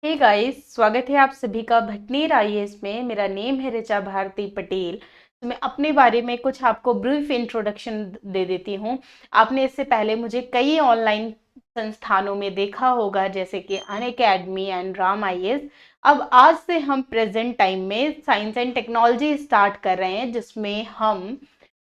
Hey guys, स्वागत है आप सभी का भटनीर आईएएस में। मेरा नेम है ऋचा भारती पटेल। तो मैं अपने बारे में कुछ आपको ब्रीफ इंट्रोडक्शन दे देती हूँ। आपने इससे पहले मुझे कई ऑनलाइन संस्थानों में देखा होगा, जैसे कि अनअकैडमी एंड राम आईएएस। अब आज से हम प्रेजेंट टाइम में साइंस एंड टेक्नोलॉजी स्टार्ट कर रहे हैं, जिसमें हम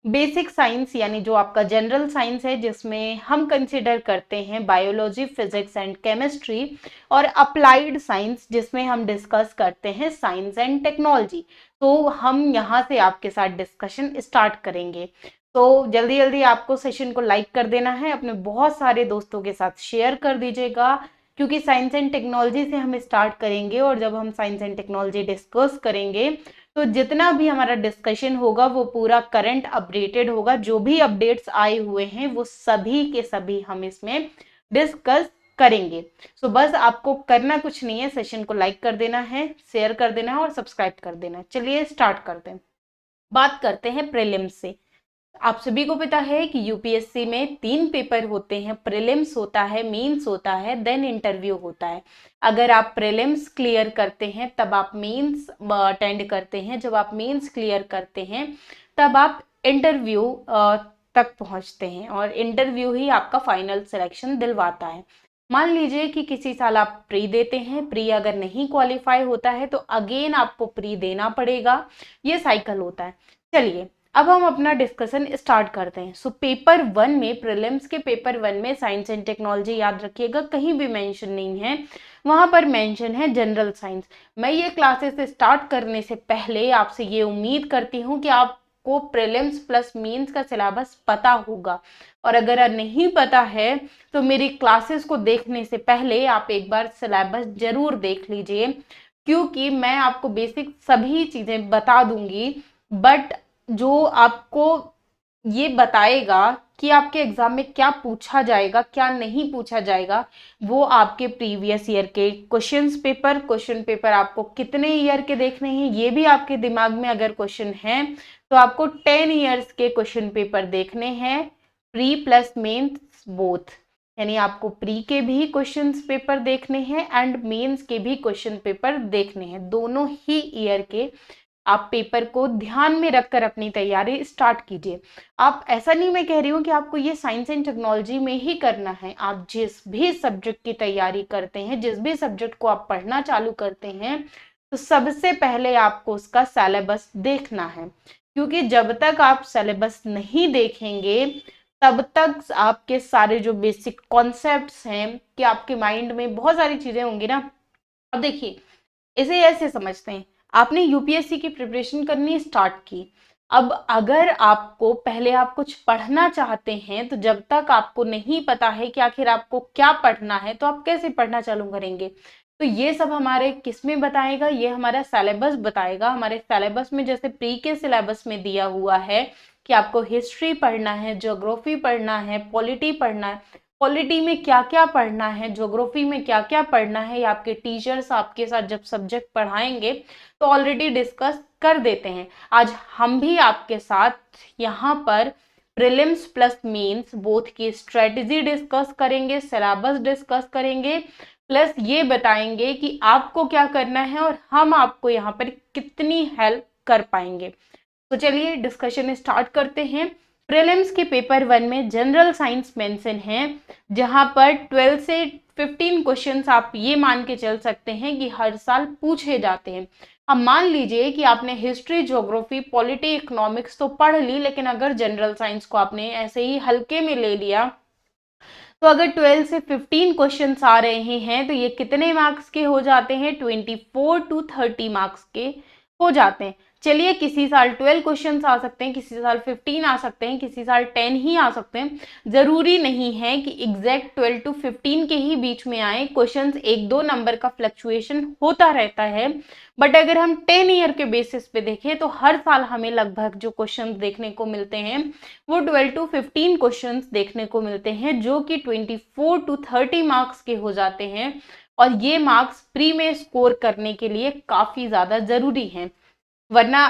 बेसिक साइंस यानी जो आपका जनरल साइंस है, जिसमें हम कंसिडर करते हैं बायोलॉजी, फिजिक्स एंड केमिस्ट्री, और अप्लाइड साइंस जिसमें हम डिस्कस करते हैं साइंस एंड टेक्नोलॉजी। तो हम यहाँ से आपके साथ डिस्कशन स्टार्ट करेंगे। तो जल्दी जल्दी आपको सेशन को लाइक कर देना है, अपने बहुत सारे दोस्तों के साथ शेयर कर दीजिएगा, क्योंकि साइंस एंड टेक्नोलॉजी से हम स्टार्ट करेंगे। और जब हम साइंस एंड टेक्नोलॉजी डिस्कस करेंगे तो जितना भी हमारा डिस्कशन होगा वो पूरा करंट अपडेटेड होगा। जो भी अपडेट्स आए हुए हैं वो सभी के सभी हम इसमें डिस्कस करेंगे। सो बस आपको करना कुछ नहीं है, सेशन को लाइक कर देना है, शेयर कर देना है और सब्सक्राइब कर देना है। चलिए स्टार्ट करते हैं। बात करते हैं प्रीलिम्स से। आप सभी को पता है कि यूपीएससी में 3 पेपर होते हैं। प्रीलिम्स होता है, मेंस होता है, देन इंटरव्यू होता है। अगर आप प्रीलिम्स क्लियर करते हैं तब आप मेंस अटेंड करते हैं। जब आप मेंस क्लियर करते हैं तब आप इंटरव्यू तक पहुंचते हैं, और इंटरव्यू ही आपका फाइनल सिलेक्शन दिलवाता है। मान लीजिए कि किसी साल आप प्री देते हैं, प्री अगर नहीं क्वालिफाई होता है तो अगेन आपको प्री देना पड़ेगा। ये साइकिल होता है। चलिए अब हम अपना डिस्कशन स्टार्ट करते हैं। सो पेपर 1 में, प्रीलिम्स के पेपर 1 में साइंस एंड टेक्नोलॉजी याद रखिएगा कहीं भी मेंशन नहीं है, वहां पर मेंशन है जनरल साइंस। मैं ये क्लासेस स्टार्ट करने से पहले आपसे ये उम्मीद करती हूँ कि आपको प्रीलिम्स प्लस मेंस का सिलेबस पता होगा, और अगर नहीं पता है तो मेरी क्लासेस को देखने से पहले आप एक बार सिलेबस जरूर देख लीजिए, क्योंकि मैं आपको बेसिक सभी चीजें बता दूंगी। बट जो आपको ये बताएगा कि आपके एग्जाम में क्या पूछा जाएगा, क्या नहीं पूछा जाएगा, वो आपके प्रीवियस ईयर के क्वेश्चन पेपर आपको कितने ईयर के देखने हैं ये भी आपके दिमाग में अगर क्वेश्चन है तो आपको 10 ईयर्स के क्वेश्चन पेपर देखने हैं, प्री प्लस मेंस बोथ। यानी आपको प्री के भी क्वेश्चन पेपर देखने हैं एंड मेंस के भी क्वेश्चन पेपर देखने हैं, दोनों ही ईयर के। आप पेपर को ध्यान में रखकर अपनी तैयारी स्टार्ट कीजिए। आप, ऐसा नहीं मैं कह रही हूँ कि आपको ये साइंस एंड टेक्नोलॉजी में ही करना है। आप जिस भी सब्जेक्ट की तैयारी करते हैं, जिस भी सब्जेक्ट को आप पढ़ना चालू करते हैं, तो सबसे पहले आपको उसका सिलेबस देखना है, क्योंकि जब तक आप सिलेबस नहीं देखेंगे तब तक आपके सारे जो बेसिक कॉन्सेप्ट्स हैं, कि आपके माइंड में बहुत सारी चीजें होंगी ना। अब देखिए, इसे ऐसे समझते हैं, आपने यूपीएससी की प्रिपरेशन करनी स्टार्ट की। अब अगर आपको पहले आप कुछ पढ़ना चाहते हैं, तो जब तक आपको नहीं पता है कि आखिर आपको क्या पढ़ना है तो आप कैसे पढ़ना चालू करेंगे। तो ये सब हमारे किस में बताएगा, ये हमारा सिलेबस बताएगा। हमारे सिलेबस में जैसे प्री के सिलेबस में दिया हुआ है कि आपको हिस्ट्री पढ़ना है, ज्योग्राफी पढ़ना है, पॉलिटी पढ़ना है। पॉलिटी में क्या क्या पढ़ना है, ज्योग्राफी में क्या क्या पढ़ना है, ये आपके टीचर्स आपके साथ जब सब्जेक्ट पढ़ाएंगे तो ऑलरेडी डिस्कस कर देते हैं। आज हम भी आपके साथ यहाँ पर प्रीलिम्स प्लस मेंस बोथ की स्ट्रेटजी डिस्कस करेंगे, सिलेबस डिस्कस करेंगे, प्लस ये बताएंगे कि आपको क्या करना है और हम आपको यहाँ पर कितनी हेल्प कर पाएंगे। तो चलिए डिस्कशन स्टार्ट करते हैं। प्रीलिम्स के पेपर 1 में जनरल साइंस मेंशन है, जहां पर 12 से 15 क्वेश्चंस आप ये मान के चल सकते हैं कि हर साल पूछे जाते हैं। अब मान लीजिए कि आपने हिस्ट्री, ज्योग्राफी, पॉलिटी, इकोनॉमिक्स तो पढ़ ली, लेकिन अगर जनरल साइंस को आपने ऐसे ही हल्के में ले लिया, तो अगर 12 से 15 क्वेश्चंस आ रहे हैं तो ये कितने मार्क्स के हो जाते हैं, 24 to 30 मार्क्स के हो जाते हैं। चलिए, किसी साल 12 क्वेश्चंस आ सकते हैं, किसी साल 15 आ सकते हैं, किसी साल 10 ही आ सकते हैं। जरूरी नहीं है कि एग्जैक्ट 12 to 15 के ही बीच में आए। क्वेश्चंस 1-2 नंबर का फ्लक्चुएशन होता रहता है, बट अगर हम 10 ईयर के बेसिस पे देखें तो हर साल हमें लगभग जो क्वेश्चंस देखने को मिलते हैं वो 12 to 15 क्वेश्चंस देखने को मिलते हैं, जो कि 24 to 30 मार्क्स के हो जाते हैं। और ये मार्क्स प्री में स्कोर करने के लिए काफी ज्यादा जरूरी हैं, वरना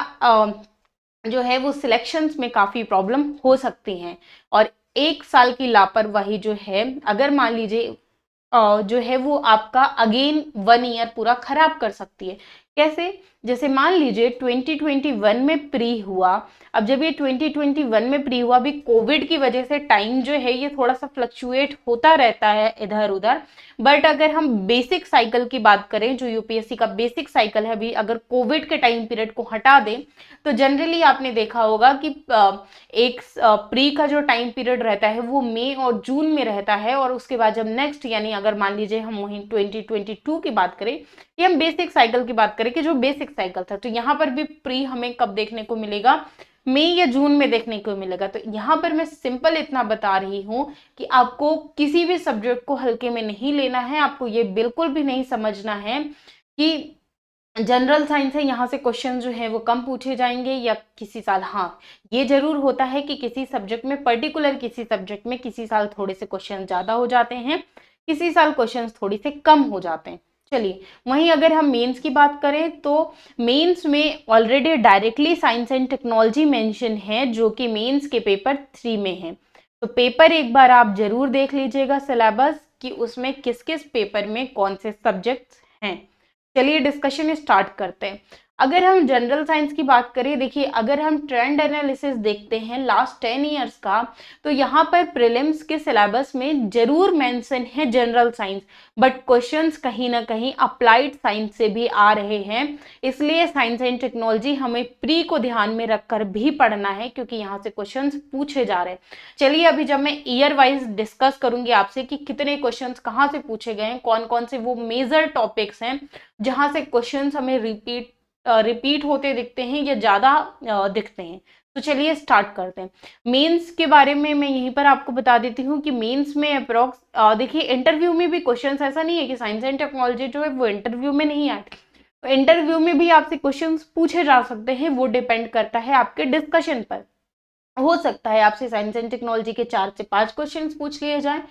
जो है वो सिलेक्शंस में काफी प्रॉब्लम हो सकती हैं। और एक साल की लापरवाही जो है, अगर मान लीजिए जो है वो आपका अगेन 1 ईयर पूरा खराब कर सकती है। कैसे? जैसे मान लीजिए 2021 में प्री हुआ। अब जब ये 2021 में प्री हुआ, अभी कोविड की वजह से टाइम जो है ये थोड़ा सा फ्लक्चुएट होता रहता है इधर उधर। बट अगर हम बेसिक साइकिल की बात करें, जो यूपीएससी का बेसिक साइकिल है, अभी अगर कोविड के टाइम पीरियड को हटा दें तो जनरली आपने देखा होगा कि एक प्री का जो टाइम पीरियड रहता है वो मई और जून में रहता है, और उसके बाद जब नेक्स्ट, यानी अगर मान लीजिए हम वहीं 2022 की बात करें या हम बेसिक साइकिल की बात करें कि जो बेसिक साइकिल था, तो यहाँ पर भी प्री हमें कब देखने को मिलेगा? मई या जून में देखने को मिलेगा। तो यहाँ पर मैं सिंपल इतना बता रही हूँ कि आपको किसी भी सब्जेक्ट को हल्के में नहीं लेना है। आपको ये बिल्कुल भी नहीं समझना है कि जनरल साइंस है, यहाँ से क्वेश्चन जो है वो कम पूछे जाएंगे या किसी साल, हाँ ये जरूर होता है कि किसी सब्जेक्ट में, पर्टिकुलर किसी सब्जेक्ट में किसी साल थोड़े से क्वेश्चन ज्यादा हो जाते हैं, किसी साल क्वेश्चन थोड़ी से कम हो जाते हैं। चलिए, वहीं अगर हम मेंस की बात करें तो मेंस में already directly science and technology mention है, जो कि मेंस के पेपर 3 में है। तो पेपर एक बार आप जरूर देख लीजिएगा सिलेबस कि उसमें किस किस पेपर में कौन से सब्जेक्ट्स हैं। चलिए डिस्कशन स्टार्ट करते हैं। अगर हम जनरल साइंस की बात करें, देखिए अगर हम ट्रेंड एनालिसिस देखते हैं लास्ट 10 ईयर्स का, तो यहाँ पर प्रीलिम्स के सिलेबस में जरूर मेंशन है जनरल साइंस, बट क्वेश्चंस कहीं ना कहीं अप्लाइड साइंस से भी आ रहे हैं। इसलिए साइंस एंड टेक्नोलॉजी हमें प्री को ध्यान में रखकर भी पढ़ना है, क्योंकि यहाँ से क्वेश्चंस पूछे जा रहे हैं। चलिए अभी जब मैं ईयर वाइज डिस्कस करूंगी आपसे कि कितने क्वेश्चंस कहाँ से पूछे गए हैं, कौन कौन से वो मेजर टॉपिक्स हैं जहां से क्वेश्चंस हमें रिपीट होते दिखते हैं या ज्यादा दिखते हैं। तो चलिए स्टार्ट करते हैं। मेंस के बारे में मैं यहीं पर आपको बता देती हूँ कि मेंस में अप्रोक्स, देखिए इंटरव्यू में भी क्वेश्चंस, ऐसा नहीं है कि साइंस एंड टेक्नोलॉजी जो है वो इंटरव्यू में नहीं आए, तो इंटरव्यू में भी आपसे क्वेश्चंस पूछे जा सकते हैं। वो डिपेंड करता है आपके डिस्कशन पर। हो सकता है आपसे साइंस एंड टेक्नोलॉजी के 4 से 5 क्वेश्चन पूछ लिए जाए,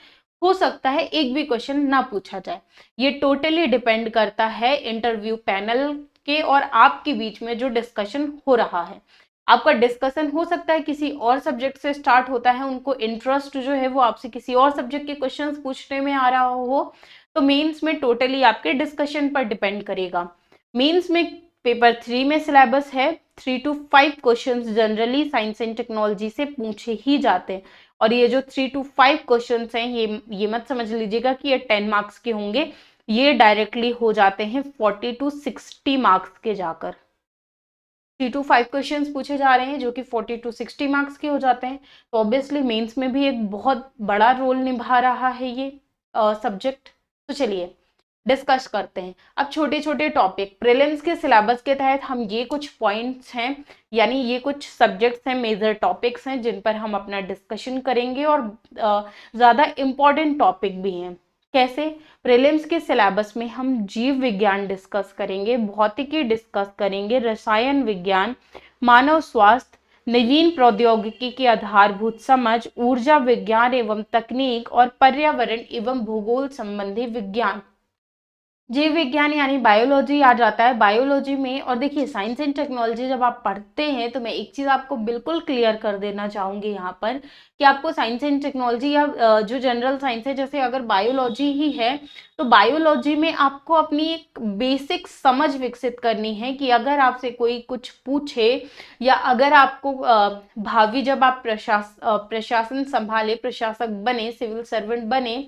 हो सकता है एक भी क्वेश्चन ना पूछा जाए। ये टोटली डिपेंड करता है इंटरव्यू पैनल के और आपके बीच में जो डिस्कशन हो रहा है। आपका डिस्कशन हो सकता है किसी और सब्जेक्ट से स्टार्ट होता है, उनको इंटरेस्ट जो है वो आपसे किसी और सब्जेक्ट के क्वेश्चंस पूछने में आ रहा हो, तो मेंस में टोटली आपके डिस्कशन पर डिपेंड करेगा। मेंस में पेपर 3 में सिलेबस है 3 to 5 questions generally science and technology से पूछे ही जाते हैं। और ये जो 3 to 5 क्वेश्चंस हैं, ये मत समझ लीजिएगा कि ये 10 मार्क्स के होंगे। ये डायरेक्टली हो जाते हैं 40 to 60 मार्क्स के जाकर। 3 to 5 क्वेश्चंस पूछे जा रहे हैं जो कि 40 to 60 मार्क्स के हो जाते हैं। तो ऑब्वियसली मेंस में भी एक बहुत बड़ा रोल निभा रहा है ये सब्जेक्ट। तो चलिए डिस्कस करते हैं अब छोटे छोटे टॉपिक। प्रीलिम्स के सिलेबस के तहत हम ये कुछ पॉइंट्स हैं, यानी ये कुछ सब्जेक्ट्स हैं, मेजर टॉपिक्स हैं जिन पर हम अपना डिस्कशन करेंगे, और ज़्यादा इम्पॉर्टेंट टॉपिक भी हैं। कैसे? प्रीलिम्स के सिलेबस में हम जीव विज्ञान डिस्कस करेंगे, भौतिकी डिस्कस करेंगे, रसायन विज्ञान, मानव स्वास्थ्य, नवीन प्रौद्योगिकी की आधारभूत समझ, ऊर्जा विज्ञान एवं तकनीक, और पर्यावरण एवं भूगोल संबंधी विज्ञान। जीव विज्ञान यानी बायोलॉजी आ जाता है बायोलॉजी में। और देखिए साइंस एंड टेक्नोलॉजी जब आप पढ़ते हैं तो मैं एक चीज आपको बिल्कुल क्लियर कर देना चाहूंगी यहाँ पर कि आपको साइंस एंड टेक्नोलॉजी या जो जनरल साइंस है, जैसे अगर बायोलॉजी ही है तो बायोलॉजी में आपको अपनी एक बेसिक समझ विकसित करनी है कि अगर आपसे कोई कुछ पूछे या अगर आपको भावी जब आप प्रशासन संभाले, प्रशासक बने, सिविल सर्वेंट बने,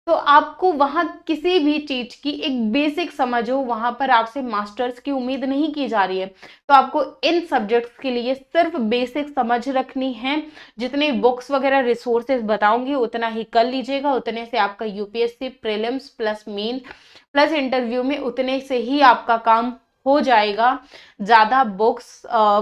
तो आपको वहां किसी भी चीज की एक बेसिक समझ हो, वहां पर आपसे मास्टर्स की उम्मीद नहीं की जा रही है। तो आपको इन सब्जेक्ट्स के लिए सिर्फ बेसिक समझ रखनी है। जितने बुक्स वगैरह रिसोर्सेज बताऊंगी उतना ही कर लीजिएगा, उतने से आपका UPSC prelims plus main plus interview में उतने से ही आपका काम हो जाएगा। ज्यादा बुक्स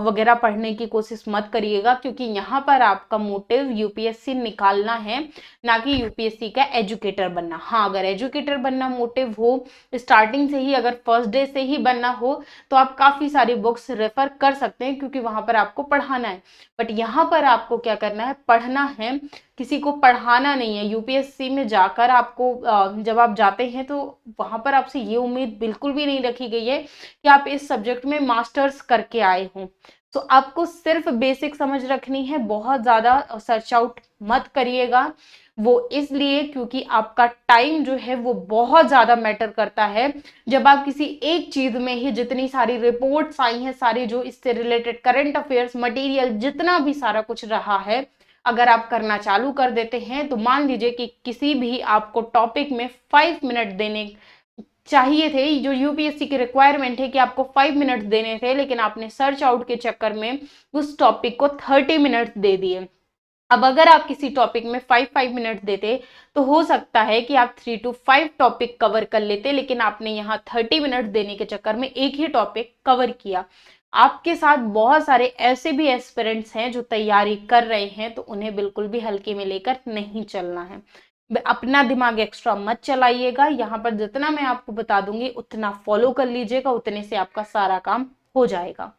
वगैरह पढ़ने की कोशिश मत करिएगा, क्योंकि यहाँ पर आपका मोटिव यूपीएससी निकालना है, ना कि यूपीएससी का एजुकेटर बनना। हाँ, अगर एजुकेटर बनना मोटिव हो, स्टार्टिंग से ही अगर फर्स्ट डे से ही बनना हो, तो आप काफी सारी बुक्स रेफर कर सकते हैं, क्योंकि वहां पर आपको पढ़ाना है। बट यहाँ पर आपको क्या करना है? पढ़ना है, किसी को पढ़ाना नहीं है। यूपीएससी में जाकर आपको जब आप जाते हैं तो वहां पर आपसे ये उम्मीद बिल्कुल भी नहीं रखी गई है कि आप इस सब्जेक्ट में मास्टर्स करके आए हों। तो आपको सिर्फ बेसिक समझ रखनी है, बहुत ज्यादा सर्च आउट मत करिएगा। वो इसलिए क्योंकि आपका टाइम जो है वो बहुत ज्यादा मैटर करता है। जब आप किसी एक चीज में ही जितनी सारी रिपोर्ट्स आई हैं, सारी जो इससे रिलेटेड करंट अफेयर्स मटेरियल जितना भी सारा कुछ रहा है, अगर आप करना चालू कर देते हैं तो मान लीजिए कि किसी भी आपको टॉपिक में 5 मिनट देने चाहिए थे, जो यूपीएससी की रिक्वायरमेंट है कि आपको 5 मिनट देने थे, लेकिन आपने सर्च आउट के चक्कर में उस टॉपिक को 30 मिनट दे दिए। अब अगर आप किसी टॉपिक में 5 मिनट देते तो हो सकता है कि आप 3 to 5 टॉपिक कवर कर लेते, लेकिन आपने यहाँ 30 मिनट देने के चक्कर में एक ही टॉपिक कवर किया। आपके साथ बहुत सारे ऐसे भी एस्पिरेंट्स हैं जो तैयारी कर रहे हैं, तो उन्हें बिल्कुल भी हल्के में लेकर नहीं चलना है। अपना दिमाग एक्स्ट्रा मत चलाइएगा, यहाँ पर जितना मैं आपको बता दूंगी उतना फॉलो कर लीजिएगा, उतने से आपका सारा काम हो जाएगा।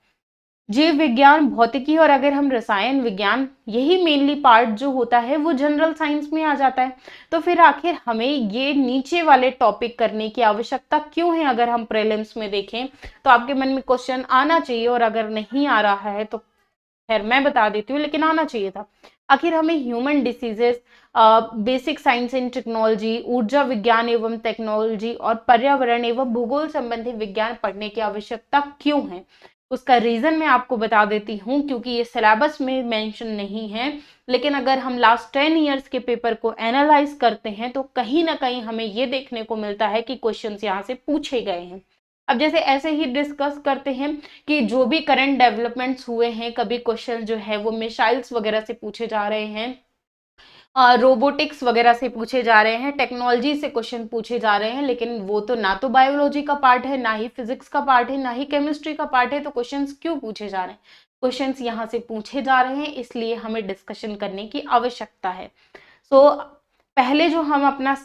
जीव विज्ञान, भौतिकी और अगर हम रसायन विज्ञान, यही मेनली पार्ट जो होता है वो जनरल साइंस में आ जाता है। तो फिर आखिर हमें ये नीचे वाले टॉपिक करने की आवश्यकता क्यों है? अगर हम प्रीलिम्स में देखें तो आपके मन में क्वेश्चन आना चाहिए, और अगर नहीं आ रहा है तो खैर मैं बता देती हूँ, लेकिन आना चाहिए था। आखिर हमें human diseases, basic science and technology, ऊर्जा विज्ञान एवं टेक्नोलॉजी और पर्यावरण एवं भूगोल संबंधी विज्ञान पढ़ने की आवश्यकता क्यों है? उसका रीजन मैं आपको बता देती हूँ, क्योंकि ये सिलेबस में मेंशन नहीं है, लेकिन अगर हम लास्ट 10 ईयर्स के पेपर को एनालाइज करते हैं तो कहीं ना कहीं हमें ये देखने को मिलता है कि क्वेश्चंस यहाँ से पूछे गए हैं। अब जैसे ऐसे ही डिस्कस करते हैं कि जो भी करंट डेवलपमेंट्स हुए हैं, कभी क्वेश्चन जो है वो मिसाइल्स वगैरह से पूछे जा रहे हैं, रोबोटिक्स वगैरह से पूछे जा रहे हैं, टेक्नोलॉजी से क्वेश्चन पूछे जा रहे हैं, लेकिन वो तो ना तो बायोलॉजी का पार्ट है, ना ही फिजिक्स का पार्ट है, ना ही केमिस्ट्री का पार्ट है, तो क्वेश्चंस क्यों पूछे जा रहे हैं? क्वेश्चंस यहाँ से पूछे जा रहे हैं, इसलिए हमें डिस्कशन करने की आवश्यकता है। सो पहले जो हम अपना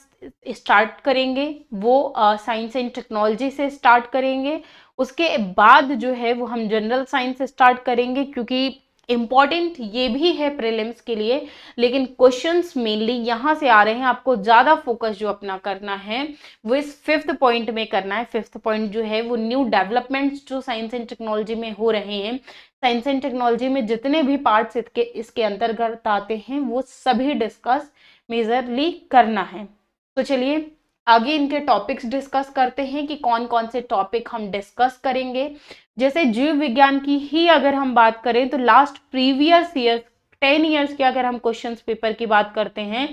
स्टार्ट करेंगे वो साइंस एंड टेक्नोलॉजी से स्टार्ट करेंगे। उसके बाद जो है वो हम जनरल साइंस से स्टार्ट करेंगे, क्योंकि इम्पॉर्टेंट ये भी है प्रीलिम्स के लिए, लेकिन क्वेश्चंस मेनली यहाँ से आ रहे हैं। आपको ज़्यादा फोकस जो अपना करना है वो इस 5th पॉइंट में करना है। 5th पॉइंट जो है वो न्यू डेवलपमेंट्स जो साइंस एंड टेक्नोलॉजी में हो रहे हैं, साइंस एंड टेक्नोलॉजी में जितने भी पार्ट्स इसके अंतर्गत आते हैं वो सभी डिस्कस मेजरली करना है। तो चलिए आगे इनके टॉपिक्स डिस्कस करते हैं कि कौन कौन से टॉपिक हम डिस्कस करेंगे। जैसे जीव विज्ञान की ही अगर हम बात करें तो लास्ट प्रीवियस ईयर 10 ईयर्स के अगर हम क्वेश्चंस पेपर की बात करते हैं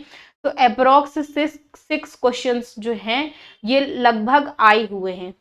तो अप्रोक्स 6 क्वेश्चंस जो हैं ये लगभग आए हुए हैं।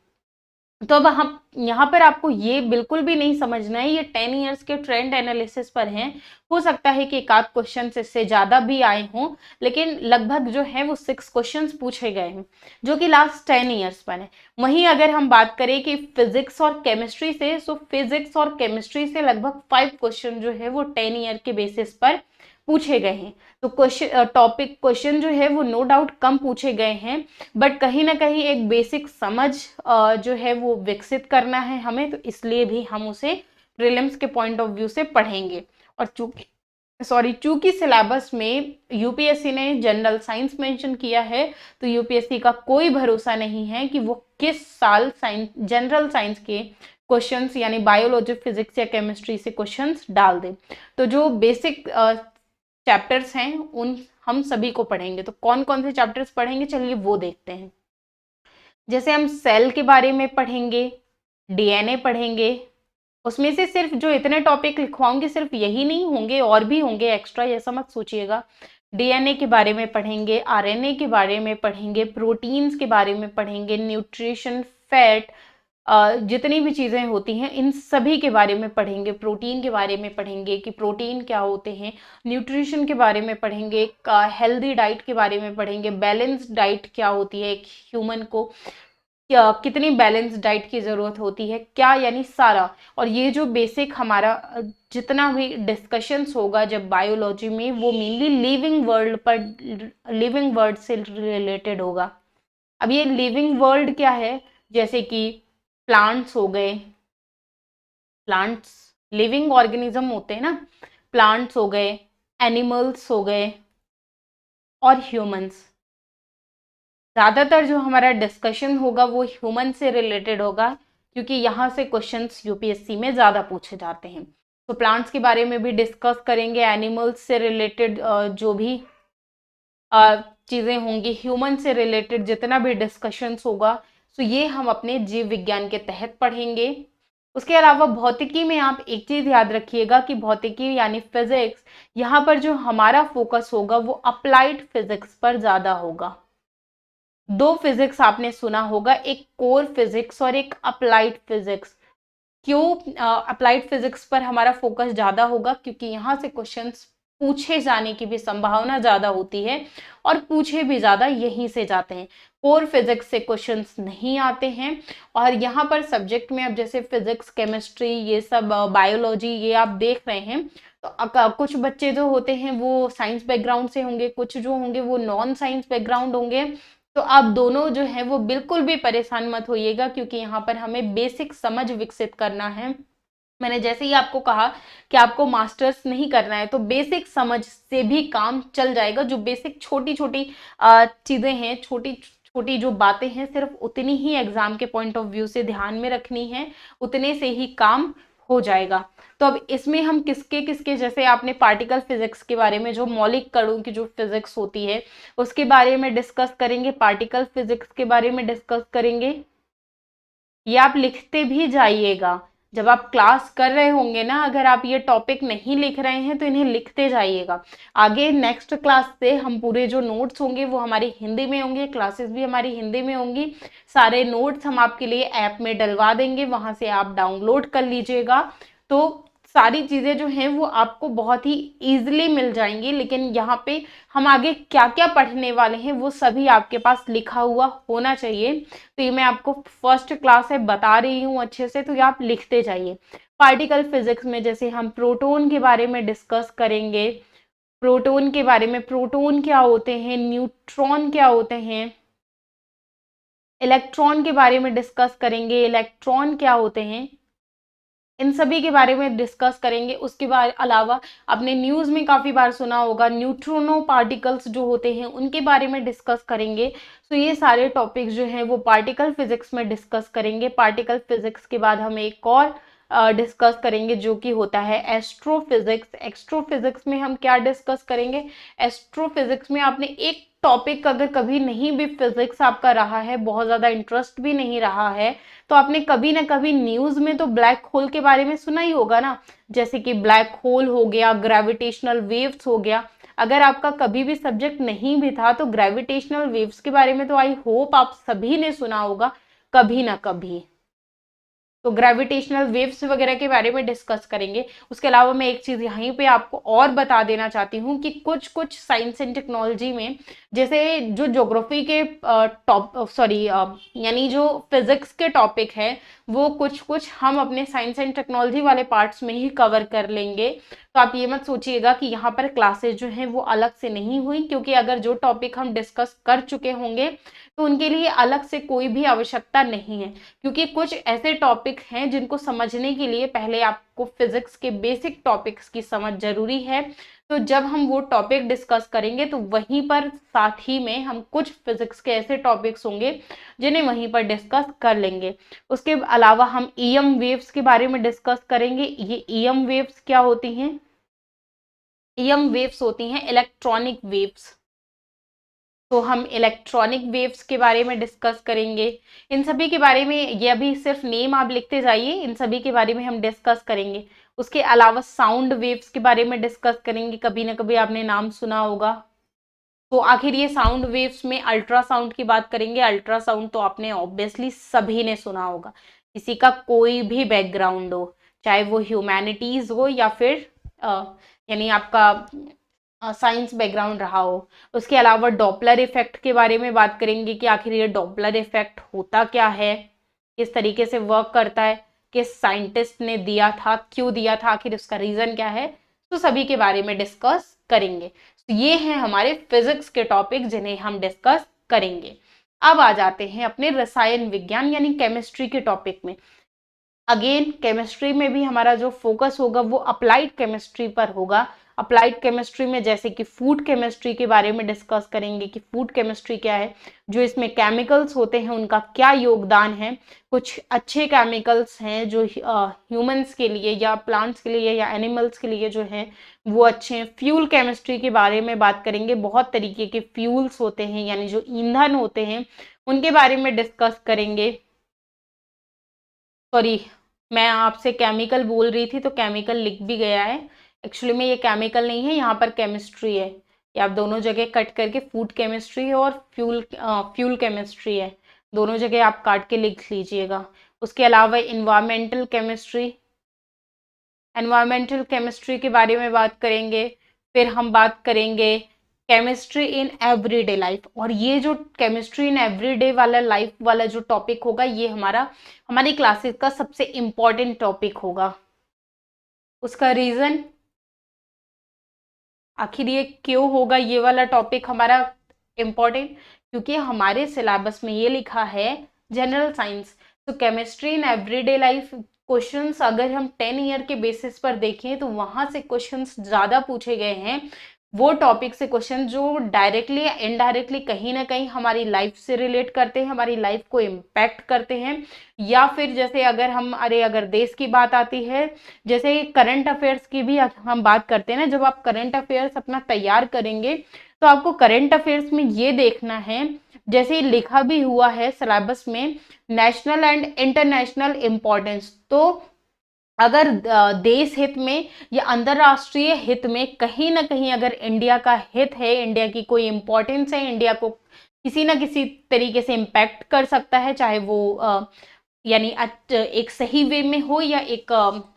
तो अब हम यहाँ पर आपको ये बिल्कुल भी नहीं समझना है, ये 10 ईयर्स के ट्रेंड एनालिसिस पर हैं। हो सकता है कि एक आध क्वेश्चन इससे ज्यादा भी आए हों, लेकिन लगभग जो है वो 6 क्वेश्चंस पूछे गए हैं जो कि लास्ट 10 ईयर्स पर है। वहीं अगर हम बात करें कि फिजिक्स और केमिस्ट्री से, सो फिजिक्स और केमिस्ट्री से लगभग 5 क्वेश्चन जो है वो 10 ईयर के बेसिस पर पूछे गए हैं। तो क्वेश्चन जो है वो नो डाउट कम पूछे गए हैं, बट कहीं ना कहीं एक बेसिक समझ जो है वो विकसित करना है हमें, तो इसलिए भी हम उसे प्रीलिम्स के पॉइंट ऑफ व्यू से पढ़ेंगे। और चूंकि सिलेबस में यूपीएससी ने जनरल साइंस मेंशन किया है, तो यूपीएससी का कोई भरोसा नहीं है कि वो किस साल जनरल साइंस के क्वेश्चंस यानी बायोलॉजी, फिजिक्स या केमिस्ट्री से क्वेश्चंस डाल दे। तो जो बेसिक चैप्टर्स हैं उन हम सभी को पढ़ेंगे। तो कौन कौन से चैप्टर्स पढ़ेंगे, चलिए वो देखते हैं। जैसे हम सेल के बारे में पढ़ेंगे, डीएनए पढ़ेंगे। उसमें से सिर्फ जो इतने टॉपिक लिखवाऊंगी सिर्फ यही नहीं होंगे, और भी होंगे एक्स्ट्रा, ऐसा मत सोचिएगा। डीएनए के बारे में पढ़ेंगे, आरएनए के बारे में पढ़ेंगे, प्रोटीन्स के बारे में पढ़ेंगे, न्यूट्रिशन, फैट, जितनी भी चीज़ें होती हैं इन सभी के बारे में पढ़ेंगे। प्रोटीन के बारे में पढ़ेंगे कि प्रोटीन क्या होते हैं, न्यूट्रिशन के बारे में पढ़ेंगे, हेल्दी डाइट के बारे में पढ़ेंगे, बैलेंस्ड डाइट क्या होती है, एक ह्यूमन को कितनी बैलेंस डाइट की ज़रूरत होती है, क्या यानी सारा। और ये जो बेसिक हमारा जितना भी डिस्कशंस होगा जब बायोलॉजी में, वो मेनली लिविंग वर्ल्ड से रिलेटेड होगा। अब ये लिविंग वर्ल्ड क्या है, जैसे कि प्लांट्स हो गए, प्लांट्स लिविंग ऑर्गेनिज्म होते हैं ना, प्लांट्स हो गए, एनिमल्स हो गए और ह्यूमंस। ज़्यादातर जो हमारा डिस्कशन होगा वो ह्यूमन से रिलेटेड होगा, क्योंकि यहाँ से क्वेश्चंस यूपीएससी में ज़्यादा पूछे जाते हैं। तो प्लांट्स के बारे में भी डिस्कस करेंगे, एनिमल्स से रिलेटेड जो भी चीजें होंगी, ह्यूमन से रिलेटेड जितना भी डिस्कशंस होगा, तो ये हम अपने जीव विज्ञान के तहत पढ़ेंगे। उसके अलावा भौतिकी में आप एक चीज याद रखिएगा कि भौतिकी यानी फिजिक्स, यहाँ पर जो हमारा फोकस होगा वो अप्लाइड फिजिक्स पर ज्यादा होगा। दो फिजिक्स आपने सुना होगा, एक कोर फिजिक्स और एक अप्लाइड फिजिक्स। क्यों अप्लाइड फिजिक्स पर हमारा फोकस ज्यादा होगा? क्योंकि यहाँ से क्वेश्चंस पूछे जाने की भी संभावना ज्यादा होती है और पूछे भी ज्यादा यहीं से जाते हैं। कोर फिजिक्स से क्वेश्चंस नहीं आते हैं। और यहाँ पर सब्जेक्ट में अब जैसे फिजिक्स, केमिस्ट्री, ये सब बायोलॉजी, ये आप देख रहे हैं, तो कुछ बच्चे जो होते हैं वो साइंस बैकग्राउंड से होंगे, कुछ जो होंगे वो नॉन साइंस बैकग्राउंड होंगे। तो आप दोनों जो है वो बिल्कुल भी परेशान मत होइएगा, क्योंकि यहाँ पर हमें बेसिक समझ विकसित करना है। मैंने जैसे ही आपको कहा कि आपको मास्टर्स नहीं करना है, तो बेसिक समझ से भी काम चल जाएगा। जो बेसिक छोटी छोटी चीजें हैं, छोटी छोटी जो बातें हैं, सिर्फ उतनी ही एग्जाम के पॉइंट ऑफ व्यू से ध्यान में रखनी है, उतने से ही काम हो जाएगा। तो अब इसमें हम किसके किसके, जैसे आपने पार्टिकल फिजिक्स के बारे में, जो मौलिक कणों की जो फिजिक्स होती है उसके बारे में डिस्कस करेंगे, पार्टिकल फिजिक्स के बारे में डिस्कस करेंगे। ये आप लिखते भी जाइएगा, जब आप क्लास कर रहे होंगे ना, अगर आप ये टॉपिक नहीं लिख रहे हैं तो इन्हें लिखते जाइएगा। आगे नेक्स्ट क्लास से हम पूरे जो नोट्स होंगे वो हमारी हिंदी में होंगे, क्लासेस भी हमारी हिंदी में होंगी। सारे नोट्स हम आपके लिए ऐप में डलवा देंगे, वहां से आप डाउनलोड कर लीजिएगा। तो सारी चीजें जो हैं वो आपको बहुत ही ईजिली मिल जाएंगी। लेकिन यहाँ पे हम आगे क्या क्या पढ़ने वाले हैं वो सभी आपके पास लिखा हुआ होना चाहिए। तो ये मैं आपको फर्स्ट क्लास से बता रही हूँ अच्छे से, तो ये आप लिखते जाइए। पार्टिकल फिजिक्स में जैसे हम प्रोटॉन के बारे में डिस्कस करेंगे, प्रोटॉन के बारे में, प्रोटॉन क्या होते हैं, न्यूट्रॉन क्या होते हैं, इलेक्ट्रॉन के बारे में डिस्कस करेंगे, इलेक्ट्रॉन क्या होते हैं, इन सभी के बारे में डिस्कस करेंगे। उसके बाद अलावा आपने न्यूज़ में काफ़ी बार सुना होगा न्यूट्रिनो पार्टिकल्स जो होते हैं उनके बारे में डिस्कस करेंगे। तो ये सारे टॉपिक्स जो हैं वो पार्टिकल फिजिक्स में डिस्कस करेंगे। पार्टिकल फिजिक्स के बाद हम एक और डिस्कस करेंगे जो कि होता है एस्ट्रोफिजिक्स। एस्ट्रोफिजिक्स में हम क्या डिस्कस करेंगे? एस्ट्रोफिजिक्स में आपने एक टॉपिक अगर कभी नहीं भी फिजिक्स आपका रहा है, बहुत ज़्यादा इंटरेस्ट भी नहीं रहा है, तो आपने कभी ना कभी न्यूज़ में तो ब्लैक होल के बारे में सुना ही होगा ना। जैसे कि ब्लैक होल हो गया, ग्रेविटेशनल वेव्स हो गया। अगर आपका कभी भी सब्जेक्ट नहीं भी था तो ग्रेविटेशनल वेव्स के बारे में तो आई होप आप सभी ने सुना होगा कभी ना कभी। तो ग्रेविटेशनल वेव्स वगैरह के बारे में डिस्कस करेंगे। उसके अलावा मैं एक चीज़ यहीं पे आपको और बता देना चाहती हूँ कि कुछ कुछ साइंस एंड टेक्नोलॉजी में, जैसे जो ज्योग्राफी के यानी जो फिजिक्स के टॉपिक है वो कुछ कुछ हम अपने साइंस एंड टेक्नोलॉजी वाले पार्ट्स में ही कवर कर लेंगे। तो आप ये मत सोचिएगा कि यहाँ पर क्लासेस जो हैं वो अलग से नहीं हुई, क्योंकि अगर जो टॉपिक हम डिस्कस कर चुके होंगे तो उनके लिए अलग से कोई भी आवश्यकता नहीं है। क्योंकि कुछ ऐसे टॉपिक हैं जिनको समझने के लिए पहले आपको फिजिक्स के बेसिक टॉपिक्स की समझ जरूरी है। तो जब हम वो टॉपिक डिस्कस करेंगे तो वहीं पर साथ ही में हम कुछ फिजिक्स के ऐसे टॉपिक्स होंगे जिन्हें वहीं पर डिस्कस कर लेंगे। उसके अलावा हम ईएम वेव्स के बारे में डिस्कस करेंगे। ये ईएम वेव्स क्या होती हैं? ईएम वेव्स होती हैं इलेक्ट्रॉनिक वेव्स। तो हम इलेक्ट्रॉनिक वेव्स के बारे में डिस्कस करेंगे। इन सभी के बारे में, ये अभी सिर्फ नेम आप लिखते जाइए, इन सभी के बारे में हम डिस्कस करेंगे। उसके अलावा साउंड वेव्स के बारे में डिस्कस करेंगे, कभी ना कभी आपने नाम सुना होगा। तो आखिर ये साउंड वेव्स में अल्ट्रासाउंड की बात करेंगे। अल्ट्रासाउंड तो आपने ऑब्वियसली सभी ने सुना होगा, किसी का कोई भी बैकग्राउंड हो, चाहे वो ह्यूमैनिटीज हो या फिर यानी आपका साइंस बैकग्राउंड रहा हो। उसके अलावा डॉपलर इफेक्ट के बारे में बात करेंगे कि आखिर ये डॉपलर इफेक्ट होता क्या है, किस तरीके से वर्क करता है, किस साइंटिस्ट ने दिया था, क्यों दिया था, आखिर उसका रीजन क्या है। तो सभी के बारे में डिस्कस करेंगे। तो ये हैं हमारे फिजिक्स के टॉपिक जिन्हें हम डिस्कस करेंगे। अब आ जाते हैं अपने रसायन विज्ञान यानी केमिस्ट्री के टॉपिक में। अगेन केमिस्ट्री में भी हमारा जो फोकस होगा वो अप्लाइड केमिस्ट्री पर होगा। अप्लाइड केमिस्ट्री में जैसे कि फूड केमिस्ट्री के बारे में डिस्कस करेंगे कि फूड केमिस्ट्री क्या है, जो इसमें केमिकल्स होते हैं उनका क्या योगदान है, कुछ अच्छे केमिकल्स हैं जो ह्यूमंस के लिए या प्लांट्स के लिए या एनिमल्स के लिए जो है वो अच्छे हैं। फ्यूल केमिस्ट्री के बारे में बात करेंगे, बहुत तरीके के फ्यूल्स होते हैं यानी जो ईंधन होते हैं उनके बारे में डिस्कस करेंगे। सॉरी, मैं आपसे केमिकल बोल रही थी तो केमिकल लिख भी गया है, एक्चुअली में ये केमिकल नहीं है, यहाँ पर केमिस्ट्री है। ये आप दोनों जगह कट करके फूड केमिस्ट्री है और फ्यूल केमिस्ट्री है, दोनों जगह आप काट के लिख लीजिएगा। उसके अलावा एनवायरमेंटल केमिस्ट्री के बारे में बात करेंगे। फिर हम बात करेंगे केमिस्ट्री इन एवरीडे लाइफ, और ये जो केमिस्ट्री इन एवरीडे वाला लाइफ वाला जो टॉपिक होगा ये हमारी क्लासेस का सबसे इम्पॉर्टेंट टॉपिक होगा। उसका रीजन, आखिर ये क्यों होगा ये वाला टॉपिक हमारा इम्पॉर्टेंट, क्योंकि हमारे सिलेबस में ये लिखा है जनरल साइंस। तो chemistry in everyday life questions अगर हम 10 ईयर के बेसिस पर देखें तो वहां से क्वेश्चंस ज्यादा पूछे गए हैं, वो टॉपिक से क्वेश्चन जो डायरेक्टली या इनडायरेक्टली कहीं ना कहीं हमारी लाइफ से रिलेट करते हैं, हमारी लाइफ को इम्पैक्ट करते हैं। या फिर जैसे अगर देश की बात आती है, जैसे करंट अफेयर्स की भी हम बात करते हैं ना, जब आप करंट अफेयर्स अपना तैयार करेंगे तो आपको करंट अफेयर्स में ये देखना है, जैसे लिखा भी हुआ है सिलेबस में, नेशनल एंड इंटरनेशनल इम्पोर्टेंस। तो अगर देश हित में या अंतरराष्ट्रीय हित में कहीं ना कहीं अगर इंडिया का हित है, इंडिया की कोई इंपॉर्टेंस है, इंडिया को किसी ना किसी तरीके से इम्पैक्ट कर सकता है, चाहे वो यानी एक सही वे में हो या एक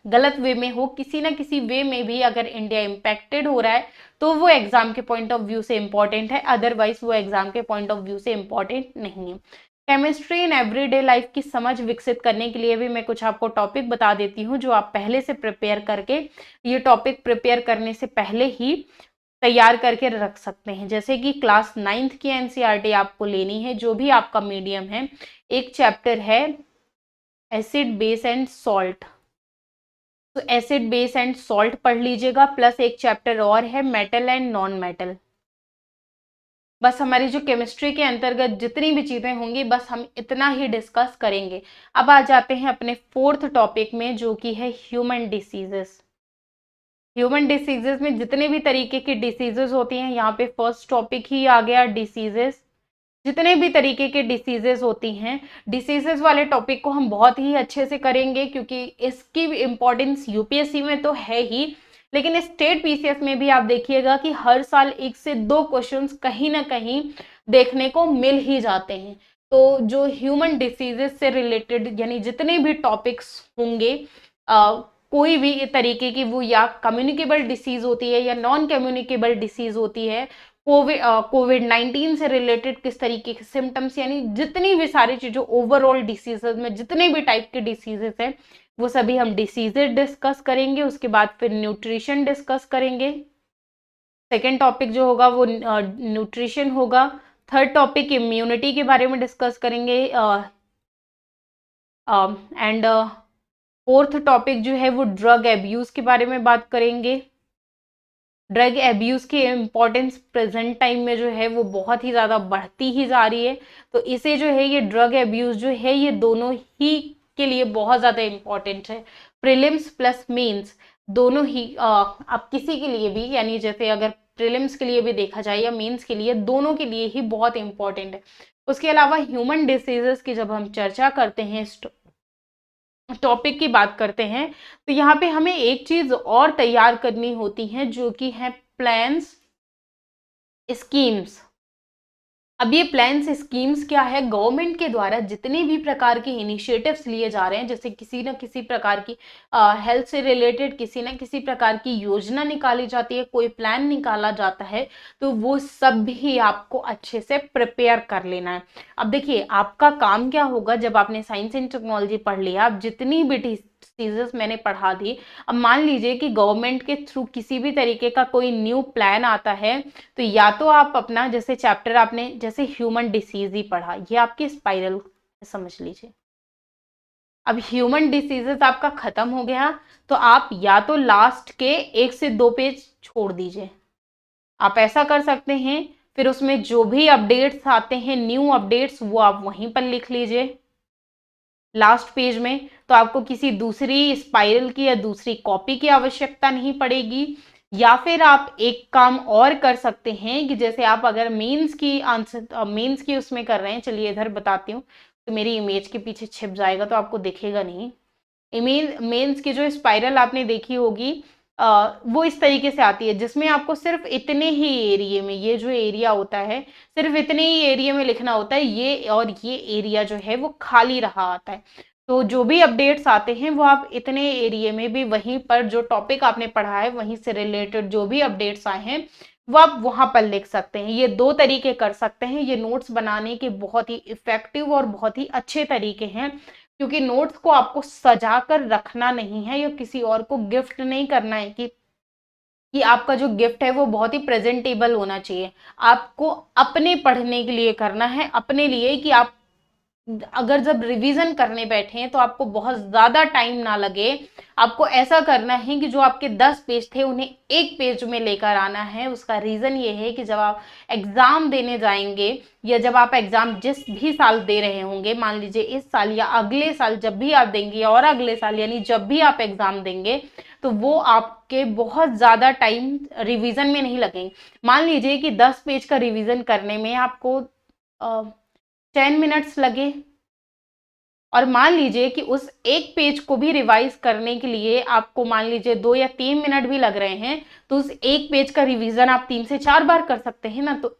गलत वे में हो, किसी ना किसी वे में भी अगर इंडिया इम्पैक्टेड हो रहा है तो वो एग्जाम के पॉइंट ऑफ व्यू से इम्पॉर्टेंट है, अदरवाइज वो एग्जाम के पॉइंट ऑफ व्यू से इम्पॉर्टेंट नहीं है। केमिस्ट्री इन एवरीडे लाइफ की समझ विकसित करने के लिए भी मैं कुछ आपको टॉपिक बता देती हूँ जो आप पहले से प्रिपेयर करके, ये टॉपिक प्रिपेयर करने से पहले ही तैयार करके रख सकते हैं। जैसे कि क्लास 9th की एनसीईआरटी आपको लेनी है, जो भी आपका मीडियम है। एक चैप्टर है एसिड बेस एंड सॉल्ट, तो एसिड बेस एंड सॉल्ट पढ़ लीजिएगा, प्लस एक चैप्टर और है मेटल एंड नॉन मेटल। बस हमारी जो केमिस्ट्री के अंतर्गत जितनी भी चीजें होंगी बस हम इतना ही डिस्कस करेंगे। अब आ जाते हैं अपने 4th टॉपिक में, जो कि है ह्यूमन डिसीजेस। ह्यूमन डिसीजेस में जितने भी तरीके की डिसीजेस होती हैं, यहाँ पे फर्स्ट टॉपिक ही आ गया डिसीजेस। जितने भी तरीके के डिसीजेस होती हैं, डिसीजेस वाले टॉपिक को हम बहुत ही अच्छे से करेंगे, क्योंकि इसकी इम्पोर्टेंस यूपीएससी में तो है ही, लेकिन स्टेट पीसीएस में भी आप देखिएगा कि हर साल 1 से 2 क्वेश्चंस कहीं ना कहीं देखने को मिल ही जाते हैं। तो जो ह्यूमन डिसीजेस से रिलेटेड यानी जितने भी टॉपिक्स होंगे, कोई भी तरीके की वो या कम्युनिकेबल डिसीज होती है या नॉन कम्युनिकेबल डिसीज होती है, कोविड-19 से रिलेटेड किस तरीके के सिम्टम्स, यानी जितनी भी सारी चीज़ों ओवरऑल डिसीजेज में जितने भी टाइप के डिसीजेस हैं वो सभी हम डिसीजेज डिस्कस करेंगे। उसके बाद फिर न्यूट्रिशन डिस्कस करेंगे। सेकेंड टॉपिक जो होगा वो न्यूट्रिशन होगा। थर्ड टॉपिक इम्यूनिटी के बारे में डिस्कस करेंगे। एंड फोर्थ टॉपिक जो है वो ड्रग एब्यूज के बारे में बात करेंगे। ड्रग एब्यूज की इम्पोर्टेंस प्रेजेंट टाइम में जो है वो बहुत ही ज़्यादा बढ़ती ही जा रही है, तो इसे जो है ये ड्रग एब्यूज जो है ये दोनों ही के लिए बहुत ज़्यादा इम्पोर्टेंट है। प्रीलिम्स प्लस मेंस दोनों ही आप किसी के लिए भी, यानी जैसे अगर प्रीलिम्स के लिए भी देखा जाए या मेंस के लिए, दोनों के लिए ही बहुत इम्पोर्टेंट है। उसके अलावा ह्यूमन डिसीजेस की जब हम चर्चा करते हैं, टॉपिक की बात करते हैं, तो यहाँ पे हमें एक चीज और तैयार करनी होती है जो कि है प्लान्स स्कीम्स। अब ये प्लान्स स्कीम्स क्या है, गवर्नमेंट के द्वारा जितने भी प्रकार के इनिशिएटिव्स लिए जा रहे हैं, जैसे किसी न किसी प्रकार की हेल्थ से रिलेटेड किसी न किसी प्रकार की योजना निकाली जाती है, कोई प्लान निकाला जाता है, तो वो सब भी आपको अच्छे से प्रिपेयर कर लेना है। अब देखिए आपका काम क्या होगा, जब आपने साइंस एंड टेक्नोलॉजी पढ़ लिया, आप जितनी भी चीजें मैंने पढ़ा दी, अब मान लीजिए कि गवर्नमेंट के थ्रू किसी भी तरीके का कोई न्यू प्लान आता है, तो या तो आप अपना जैसे चैप्टर आपने जैसे ह्यूमन डिसीज ही पढ़ा, ये आपकी स्पाइरल समझ लीजिए, अब ह्यूमन डिसीजेस आपका खत्म हो गया, तो आप या तो लास्ट के 1 से 2 पेज छोड़ दीजिए, आप ऐसा कर सकते हैं। फिर उसमें जो भी अपडेट्स आते हैं, न्यू अपडेट्स, वो आप वहीं पर लिख लीजिए लास्ट पेज में। तो आपको किसी दूसरी स्पाइरल की या दूसरी कॉपी की आवश्यकता नहीं पड़ेगी। या फिर आप एक काम और कर सकते हैं कि जैसे आप अगर मेंस की उसमें कर रहे हैं, चलिए इधर बताती हूँ, तो मेरी इमेज के पीछे छिप जाएगा तो आपको दिखेगा नहीं। इमेज मेंस की जो स्पाइरल आपने देखी होगी, वो इस तरीके से आती है, जिसमें आपको सिर्फ इतने ही एरिया में, ये जो एरिया होता है सिर्फ इतने ही एरिया में लिखना होता है, ये और ये एरिया जो है वो खाली रहा आता है। तो जो भी अपडेट्स आते हैं वो आप इतने एरिया में भी वहीं पर जो टॉपिक आपने पढ़ा है वहीं से रिलेटेड जो भी अपडेट्स आए हैं वो आप वहां पर लिख सकते हैं। ये 2 तरीके कर सकते हैं। ये नोट्स बनाने के बहुत ही इफेक्टिव और बहुत ही अच्छे तरीके हैं, क्योंकि नोट्स को आपको सजा कर रखना नहीं है या किसी और को गिफ्ट नहीं करना है कि आपका जो गिफ्ट है वो बहुत ही प्रेजेंटेबल होना चाहिए। आपको अपने पढ़ने के लिए करना है, अपने लिए, कि आप अगर जब रिवीजन करने बैठे हैं तो आपको बहुत ज्यादा टाइम ना लगे। आपको ऐसा करना है कि जो आपके 10 पेज थे उन्हें 1 पेज में लेकर आना है। उसका रीजन ये है कि जब आप एग्जाम देने जाएंगे या जब आप एग्जाम जिस भी साल दे रहे होंगे, मान लीजिए इस साल या अगले साल जब भी आप देंगे और अगले साल यानी जब भी आप एग्जाम देंगे, तो वो आपके बहुत ज्यादा टाइम रिवीजन में नहीं लगेंगे। मान लीजिए कि 10 पेज का रिवीजन करने में आपको 10 मिनट्स लगे, और मान लीजिए कि उस 1 पेज को भी रिवाइज करने के लिए आपको मान लीजिए 2 या 3 मिनट भी लग रहे हैं, तो उस 1 पेज का रिवीजन आप 3 से 4 बार कर सकते हैं ना। तो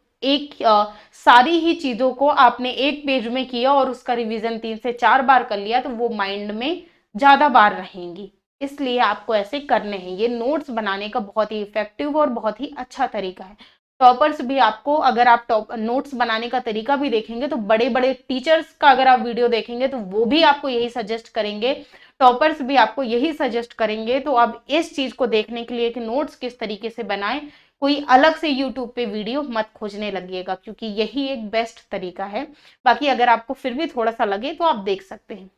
सारी ही चीजों को आपने 1 पेज में किया और उसका रिवीजन 3 से 4 बार कर लिया, तो वो माइंड में ज्यादा बार रहेंगी। इसलिए आपको ऐसे करने हैं। ये नोट्स बनाने का बहुत ही इफेक्टिव और बहुत ही अच्छा तरीका है। टॉपर्स भी आपको, अगर आप टॉप नोट्स बनाने का तरीका भी देखेंगे तो बड़े बड़े टीचर्स का अगर आप वीडियो देखेंगे तो वो भी आपको यही सजेस्ट करेंगे, टॉपर्स भी आपको यही सजेस्ट करेंगे। तो अब इस चीज को देखने के लिए कि नोट्स किस तरीके से बनाएं, कोई अलग से यूट्यूब पे वीडियो मत खोजने लगिएगा, क्योंकि यही एक बेस्ट तरीका है। बाकी अगर आपको फिर भी थोड़ा सा लगे तो आप देख सकते हैं।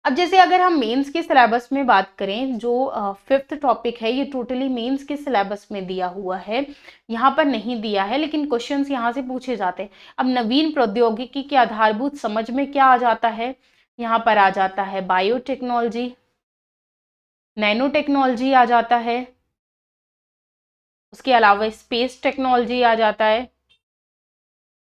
अब जैसे अगर हम मेंस के सिलेबस में बात करें, जो 5th टॉपिक है ये टोटली मेंस के सिलेबस में दिया हुआ है, यहाँ पर नहीं दिया है, लेकिन क्वेश्चंस यहाँ से पूछे जाते हैं। अब नवीन प्रौद्योगिकी के आधारभूत समझ में क्या आ जाता है, यहाँ पर आ जाता है बायोटेक्नोलॉजी, नैनो टेक्नोलॉजी आ जाता है, उसके अलावा स्पेस टेक्नोलॉजी आ जाता है।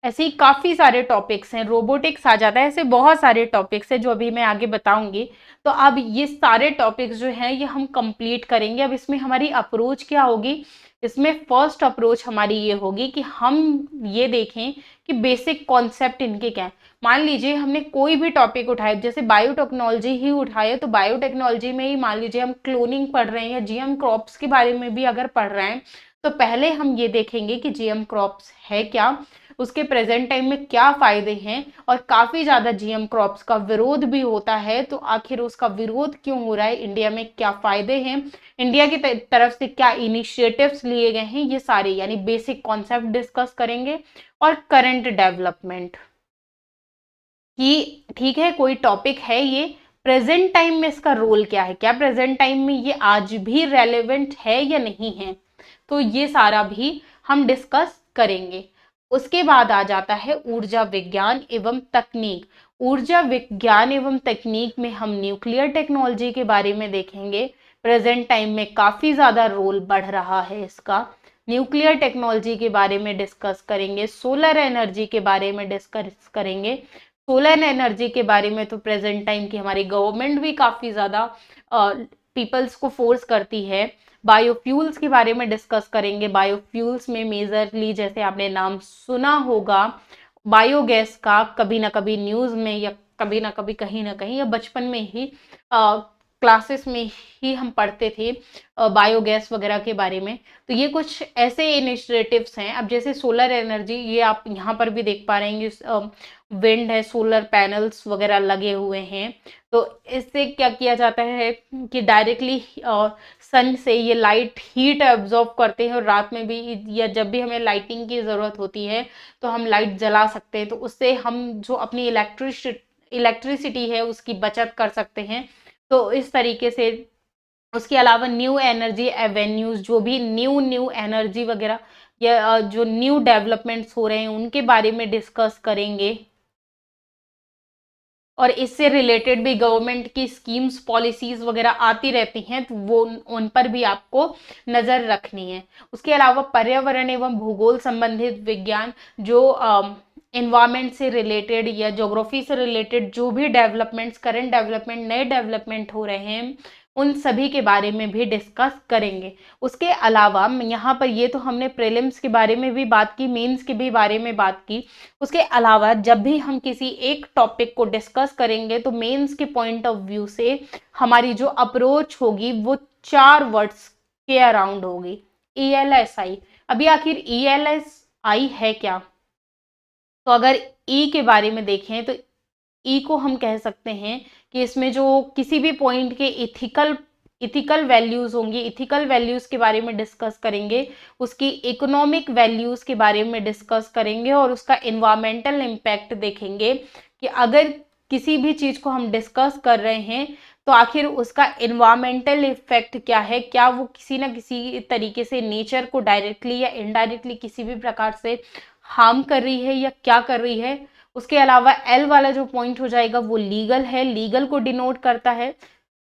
ऐसे ही काफी सारे टॉपिक्स हैं, रोबोटिक्स आ जाता है। ऐसे बहुत सारे टॉपिक्स हैं जो अभी मैं आगे बताऊंगी। तो अब ये सारे टॉपिक्स जो हैं ये हम कंप्लीट करेंगे। अब इसमें हमारी अप्रोच क्या होगी, इसमें फर्स्ट अप्रोच हमारी ये होगी कि हम ये देखें कि बेसिक कॉन्सेप्ट इनके क्या है। मान लीजिए हमने कोई भी टॉपिक उठाया, जैसे बायोटेक्नोलॉजी ही उठाए, तो बायोटेक्नोलॉजी में ही मान लीजिए हम क्लोनिंग पढ़ रहे हैं या जीएम क्रॉप्स के बारे में भी अगर पढ़ रहे हैं, तो पहले हम ये देखेंगे कि जीएम क्रॉप्स है क्या, उसके प्रेजेंट टाइम में क्या फायदे हैं। और काफी ज्यादा जीएम क्रॉप्स का विरोध भी होता है, तो आखिर उसका विरोध क्यों हो रहा है, इंडिया में क्या फायदे हैं, इंडिया की तरफ से क्या इनिशिएटिव्स लिए गए हैं, ये सारे यानी बेसिक कॉन्सेप्ट डिस्कस करेंगे। और करंट डेवलपमेंट कि ठीक है कोई टॉपिक है, ये प्रेजेंट टाइम में इसका रोल क्या है, क्या प्रेजेंट टाइम में ये आज भी रेलेवेंट है या नहीं है, तो ये सारा भी हम डिस्कस करेंगे। उसके बाद आ जाता है ऊर्जा विज्ञान एवं तकनीक। ऊर्जा विज्ञान एवं तकनीक में हम न्यूक्लियर टेक्नोलॉजी के बारे में देखेंगे। प्रेजेंट टाइम में काफी ज्यादा रोल बढ़ रहा है इसका, न्यूक्लियर टेक्नोलॉजी के बारे में डिस्कस करेंगे। सोलर एनर्जी के बारे में डिस्कस करेंगे। सोलर एनर्जी के बारे में तो प्रेजेंट टाइम की हमारी गवर्नमेंट भी काफी ज्यादा पीपल्स को फोर्स करती है। बायोफ्यूल्स के बारे में डिस्कस करेंगे। बायोफ्यूल्स में मेजरली जैसे आपने नाम सुना होगा बायोगैस का, कभी ना कभी न्यूज में या कभी ना कहीं या बचपन में ही क्लासेस में ही हम पढ़ते थे बायोगैस वगैरह के बारे में। तो ये कुछ ऐसे इनिशिएटिव्स हैं। अब जैसे सोलर एनर्जी, ये आप यहाँ पर भी देख पा रहे हैं, विंड है, सोलर पैनल्स वगैरह लगे हुए हैं। तो इससे क्या किया जाता है कि डायरेक्टली सन से ये लाइट हीट एब्जॉर्ब करते हैं, और रात में भी या जब भी हमें लाइटिंग की ज़रूरत होती है तो हम लाइट जला सकते हैं। तो उससे हम जो अपनी इलेक्ट्रिसिटी है उसकी बचत कर सकते हैं। तो इस तरीके से उसके अलावा न्यू एनर्जी एवेन्यूज, जो भी न्यू न्यू एनर्जी वगैरह या जो न्यू डेवलपमेंट्स हो रहे हैं उनके बारे में डिस्कस करेंगे। और इससे रिलेटेड भी गवर्नमेंट की स्कीम्स पॉलिसीज वगैरह आती रहती हैं, तो वो उन पर भी आपको नज़र रखनी है। उसके अलावा पर्यावरण एवं भूगोल संबंधित विज्ञान, जो इन्वायरमेंट से रिलेटेड या ज्योग्राफी से रिलेटेड जो भी डेवलपमेंट्स, करंट डेवलपमेंट, नए डेवलपमेंट हो रहे हैं, उन सभी के बारे में भी डिस्कस करेंगे। उसके अलावा यहाँ पर ये तो हमने प्रीलिम्स के बारे में भी बात की, मेंस के भी बारे में बात की। उसके अलावा जब भी हम किसी एक टॉपिक को डिस्कस करेंगे तो मेंस के पॉइंट ऑफ व्यू से हमारी जो अप्रोच होगी वो 4 वर्ड्स के अराउंड होगी। ELSI। अभी आखिर ELSI है क्या? तो अगर ई के बारे में देखें तो ई को हम कह सकते हैं कि इसमें जो किसी भी पॉइंट के इथिकल वैल्यूज होंगी, इथिकल वैल्यूज के बारे में डिस्कस करेंगे, उसकी इकोनॉमिक वैल्यूज के बारे में डिस्कस करेंगे और उसका इन्वायरमेंटल इम्पैक्ट देखेंगे कि अगर किसी भी चीज को हम डिस्कस कर रहे हैं तो आखिर उसका इन्वायरमेंटल इफेक्ट क्या है, क्या वो किसी ना किसी तरीके से नेचर को डायरेक्टली या इनडायरेक्टली किसी भी प्रकार से हार्म कर रही है या क्या कर रही है। उसके अलावा एल वाला जो पॉइंट हो जाएगा वो लीगल है, लीगल को डिनोट करता है।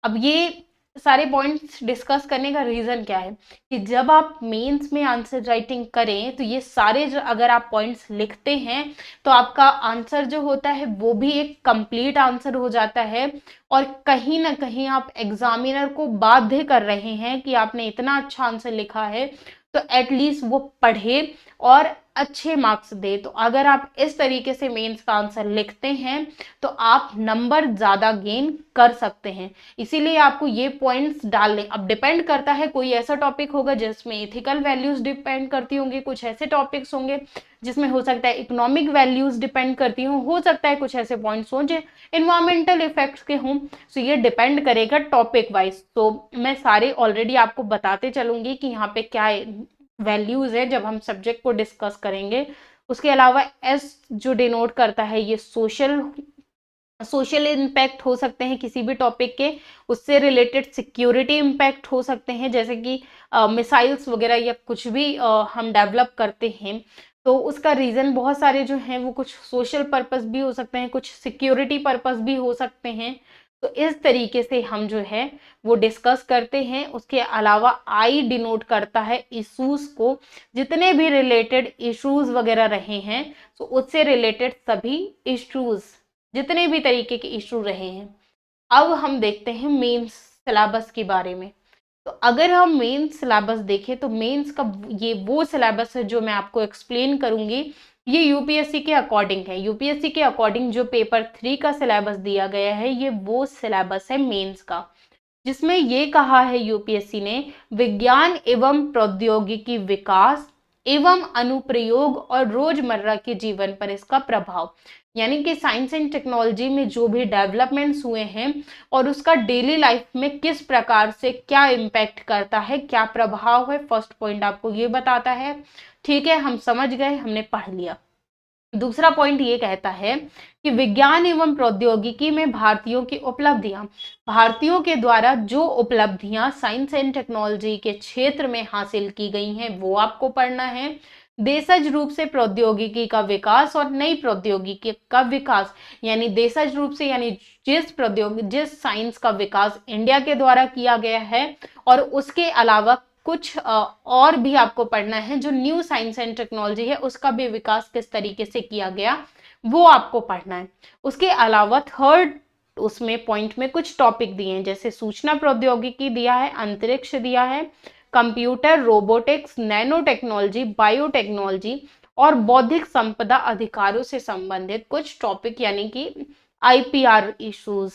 अब ये सारे पॉइंट्स डिस्कस करने का रीजन क्या है कि जब आप मेंस में आंसर राइटिंग करें तो ये सारे जो अगर आप पॉइंट्स लिखते हैं तो आपका आंसर जो होता है वो भी एक कंप्लीट आंसर हो जाता है, और कहीं ना कहीं आप एग्जामिनर को बाध्य कर रहे हैं कि आपने इतना अच्छा आंसर लिखा है तो एटलीस्ट वो पढ़े और अच्छे मार्क्स दे। तो अगर आप इस तरीके से मेंस का आंसर लिखते हैं तो आप नंबर ज्यादा गेन कर सकते हैं। इसीलिए आपको ये पॉइंट्स डालने, अब डिपेंड करता है, कोई ऐसा टॉपिक होगा जिसमें एथिकल वैल्यूज डिपेंड करती होंगी, कुछ ऐसे टॉपिक्स होंगे जिसमें हो सकता है इकोनॉमिक वैल्यूज डिपेंड करती हो सकता है कुछ ऐसे पॉइंट्स हों जो इन्वायरमेंटल इफेक्ट्स के हों। सो ये डिपेंड करेगा टॉपिक वाइज। तो मैं सारे ऑलरेडी आपको बताते चलूंगी कि यहाँ पे क्या वैल्यूज है जब हम सब्जेक्ट को डिस्कस करेंगे। उसके अलावा एस जो डिनोट करता है ये सोशल इम्पैक्ट हो सकते हैं किसी भी टॉपिक के, उससे रिलेटेड सिक्योरिटी इम्पैक्ट हो सकते हैं, जैसे कि मिसाइल्स वगैरह या कुछ भी हम डेवलप करते हैं तो उसका रीज़न बहुत सारे जो हैं वो कुछ सोशल पर्पस भी हो सकते हैं, कुछ सिक्योरिटी पर्पस भी हो सकते हैं। तो इस तरीके से हम जो है वो डिस्कस करते हैं। उसके अलावा आई डिनोट करता है इश्यूज को, जितने भी रिलेटेड इश्यूज वगैरह रहे हैं तो उससे रिलेटेड सभी इश्यूज, जितने भी तरीके के इशू रहे हैं। अब हम देखते हैं मेंस सिलेबस के बारे में। तो अगर हम मेंस सिलेबस देखें तो मेंस का ये वो सिलेबस है जो मैं आपको एक्सप्लेन करूंगी, ये यूपीएससी के अकॉर्डिंग है। यूपीएससी के अकॉर्डिंग जो पेपर 3 का सिलेबस दिया गया है ये वो सिलेबस है मेंस का, जिसमें ये कहा है यूपीएससी ने विज्ञान एवं प्रौद्योगिकी विकास एवं अनुप्रयोग और रोजमर्रा के जीवन पर इसका प्रभाव, यानी कि साइंस एंड टेक्नोलॉजी में जो भी डेवलपमेंट्स हुए हैं और उसका डेली लाइफ में किस प्रकार से क्या इम्पैक्ट करता है, क्या प्रभाव है, फर्स्ट पॉइंट आपको ये बताता है। ठीक है, हम समझ गए, हमने पढ़ लिया। दूसरा पॉइंट ये कहता है कि विज्ञान एवं प्रौद्योगिकी में भारतीयों की उपलब्धियां, भारतीयों के द्वारा जो उपलब्धियां साइंस एंड टेक्नोलॉजी के क्षेत्र में हासिल की गई हैं वो आपको पढ़ना है। देशज रूप से प्रौद्योगिकी का विकास और नई प्रौद्योगिकी का विकास, यानी देशज रूप से यानी जिस साइंस का विकास इंडिया के द्वारा किया गया है, और उसके अलावा कुछ और भी आपको पढ़ना है जो न्यू साइंस एंड टेक्नोलॉजी है उसका भी विकास किस तरीके से किया गया वो आपको पढ़ना है। उसके अलावा थर्ड उसमें पॉइंट में कुछ टॉपिक दिए हैं, जैसे सूचना प्रौद्योगिकी दिया है, अंतरिक्ष दिया है, computer, robotics, nano technology, biotechnology और बौद्धिक संपदा अधिकारों से संबंधित कुछ टॉपिक, यानी कि IPR इश्यूज।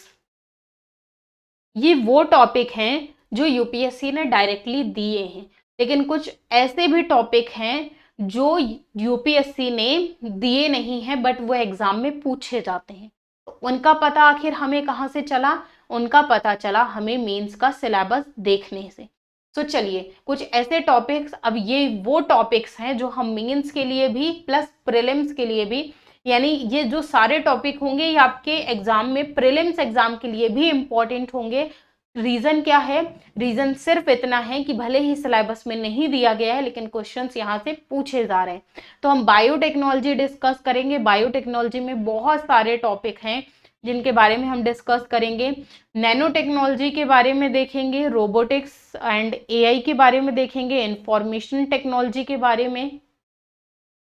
ये वो टॉपिक हैं जो यूपीएससी ने डायरेक्टली दिए हैं, लेकिन कुछ ऐसे भी टॉपिक हैं जो यूपीएससी ने दिए नहीं हैं बट वो एग्जाम में पूछे जाते हैं। तो उनका पता आखिर हमें कहाँ से चला? उनका पता चला हमें मेंस का सिलेबस देखने से। तो चलिए कुछ ऐसे टॉपिक्स, अब ये वो टॉपिक्स हैं जो हम मेंस के लिए भी प्लस प्रीलिम्स के लिए भी यानी ये जो सारे टॉपिक होंगे ये आपके एग्जाम में, प्रीलिम्स एग्जाम के लिए भी इंपॉर्टेंट होंगे। रीजन क्या है? रीजन सिर्फ इतना है कि भले ही सिलेबस में नहीं दिया गया है लेकिन क्वेश्चंस यहाँ से पूछे जा रहे हैं। तो हम बायोटेक्नोलॉजी डिस्कस करेंगे। बायोटेक्नोलॉजी में बहुत सारे टॉपिक हैं जिनके बारे में हम डिस्कस करेंगे। नैनो टेक्नोलॉजी के बारे में देखेंगे, रोबोटिक्स एंड एआई के बारे में देखेंगे, इंफॉर्मेशन टेक्नोलॉजी के बारे में।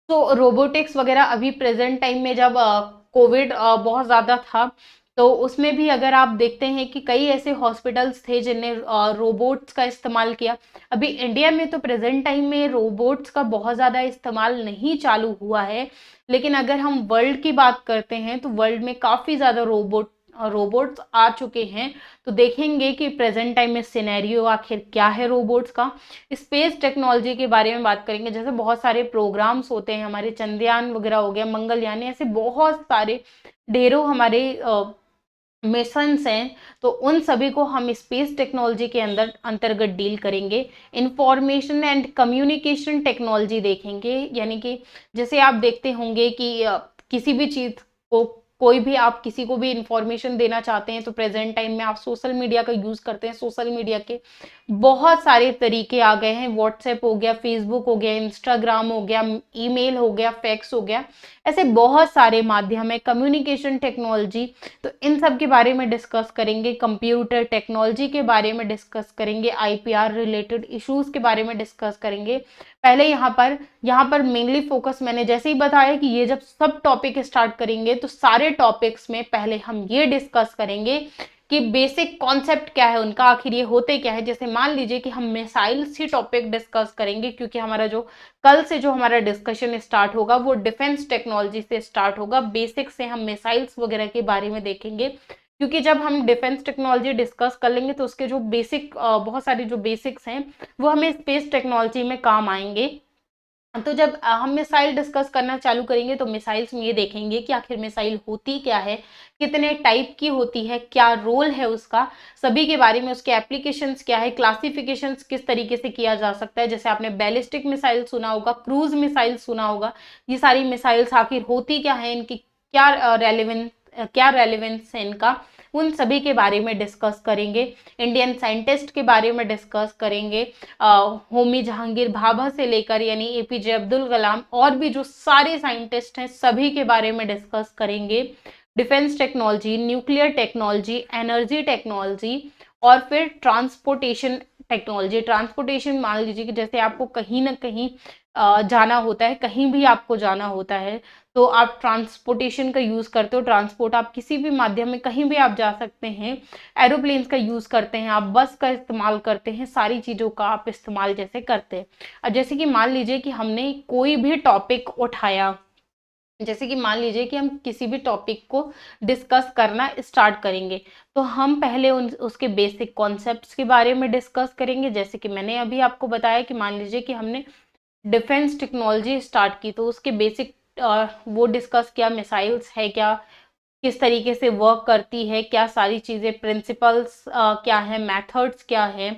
तो रोबोटिक्स वगैरह अभी प्रेजेंट टाइम में जब कोविड बहुत ज़्यादा था तो उसमें भी अगर आप देखते हैं कि कई ऐसे हॉस्पिटल्स थे जिनने रोबोट्स का इस्तेमाल किया। अभी इंडिया में तो प्रेजेंट टाइम में रोबोट्स का बहुत ज़्यादा इस्तेमाल नहीं चालू हुआ है, लेकिन अगर हम वर्ल्ड की बात करते हैं तो वर्ल्ड में काफ़ी ज़्यादा रोबोट्स आ चुके हैं। तो देखेंगे कि प्रेजेंट टाइम में सिनेरियो आखिर क्या है रोबोट्स का। स्पेस टेक्नोलॉजी के बारे में बात करेंगे, जैसे बहुत सारे प्रोग्राम्स होते हैं हमारे, चंद्रयान वगैरह हो गया, मंगलयान, ऐसे बहुत सारे ढेरों हमारे मिशंस हैं। तो उन सभी को हम स्पेस टेक्नोलॉजी के अंदर अंतर्गत डील करेंगे। इंफॉर्मेशन एंड कम्युनिकेशन टेक्नोलॉजी देखेंगे, यानी कि जैसे आप देखते होंगे कि किसी भी चीज़ को, कोई भी आप किसी को भी इंफॉर्मेशन देना चाहते हैं तो प्रेजेंट टाइम में आप सोशल मीडिया का यूज़ करते हैं। सोशल मीडिया के बहुत सारे तरीके आ गए हैं, व्हाट्सएप हो गया, फेसबुक हो गया, इंस्टाग्राम हो गया, ईमेल हो गया, फैक्स हो गया, ऐसे बहुत सारे माध्यम है। कम्युनिकेशन टेक्नोलॉजी, तो इन सब के बारे में डिस्कस करेंगे। कंप्यूटर टेक्नोलॉजी के बारे में डिस्कस करेंगे। आईपीआर रिलेटेड इश्यूज के बारे में डिस्कस करेंगे। पहले यहाँ पर मेनली फोकस मैंने जैसे ही बताया कि ये जब सब टॉपिक स्टार्ट करेंगे तो सारे टॉपिक्स में पहले हम ये डिस्कस करेंगे कि बेसिक कॉन्सेप्ट क्या है उनका, आखिर ये होते क्या है। जैसे मान लीजिए कि हम मिसाइल्स ही टॉपिक डिस्कस करेंगे, क्योंकि हमारा जो कल से जो हमारा डिस्कशन स्टार्ट होगा वो डिफेंस टेक्नोलॉजी से स्टार्ट होगा। बेसिक से हम मिसाइल्स वगैरह के बारे में देखेंगे, क्योंकि जब हम डिफेंस टेक्नोलॉजी डिस्कस कर लेंगे तो उसके जो बेसिक बहुत सारे जो बेसिक्स हैं वो हमें स्पेस टेक्नोलॉजी में काम आएंगे। तो जब हम मिसाइल डिस्कस करना चालू करेंगे तो मिसाइल्स में ये देखेंगे कि आखिर मिसाइल होती क्या है, कितने टाइप की होती है, क्या रोल है उसका, सभी के बारे में, उसके एप्लीकेशंस क्या है, क्लासिफिकेशंस किस तरीके से किया जा सकता है। जैसे आपने बैलिस्टिक मिसाइल सुना होगा, क्रूज मिसाइल सुना होगा, ये सारी मिसाइल्स आखिर होती क्या है, इनकी क्या रेलेवेंस है इनका, उन सभी के बारे में डिस्कस करेंगे। इंडियन साइंटिस्ट के बारे में डिस्कस करेंगे। होमी जहांगीर भाभा से लेकर यानी एपीजे अब्दुल कलाम और भी जो सारे साइंटिस्ट हैं सभी के बारे में डिस्कस करेंगे। Defence technology, nuclear technology, energy technology और फिर ट्रांसपोर्टेशन टेक्नोलॉजी। ट्रांसपोर्टेशन मान लीजिए कि जैसे आपको कहीं ना कहीं जाना होता है, कहीं भी आपको जाना होता है तो आप ट्रांसपोर्टेशन का यूज़ करते हो। ट्रांसपोर्ट आप किसी भी माध्यम में कहीं भी आप जा सकते हैं। एरोप्लेन्स का यूज़ करते हैं, आप बस का इस्तेमाल करते हैं, सारी चीज़ों का आप इस्तेमाल जैसे करते हैं। अब जैसे कि मान लीजिए कि हमने कोई भी टॉपिक उठाया, जैसे कि मान लीजिए कि हम किसी भी टॉपिक को डिस्कस करना स्टार्ट करेंगे तो हम पहले उसके बेसिक कॉन्सेप्ट्स के बारे में डिस्कस करेंगे। जैसे कि मैंने अभी आपको बताया कि मान लीजिए कि हमने डिफेंस टेक्नोलॉजी स्टार्ट की तो उसके बेसिक वो डिस्कस किया, मिसाइल्स है क्या, किस तरीके से वर्क करती है, क्या सारी चीज़ें, प्रिंसिपल्स क्या है, मेथड्स क्या है,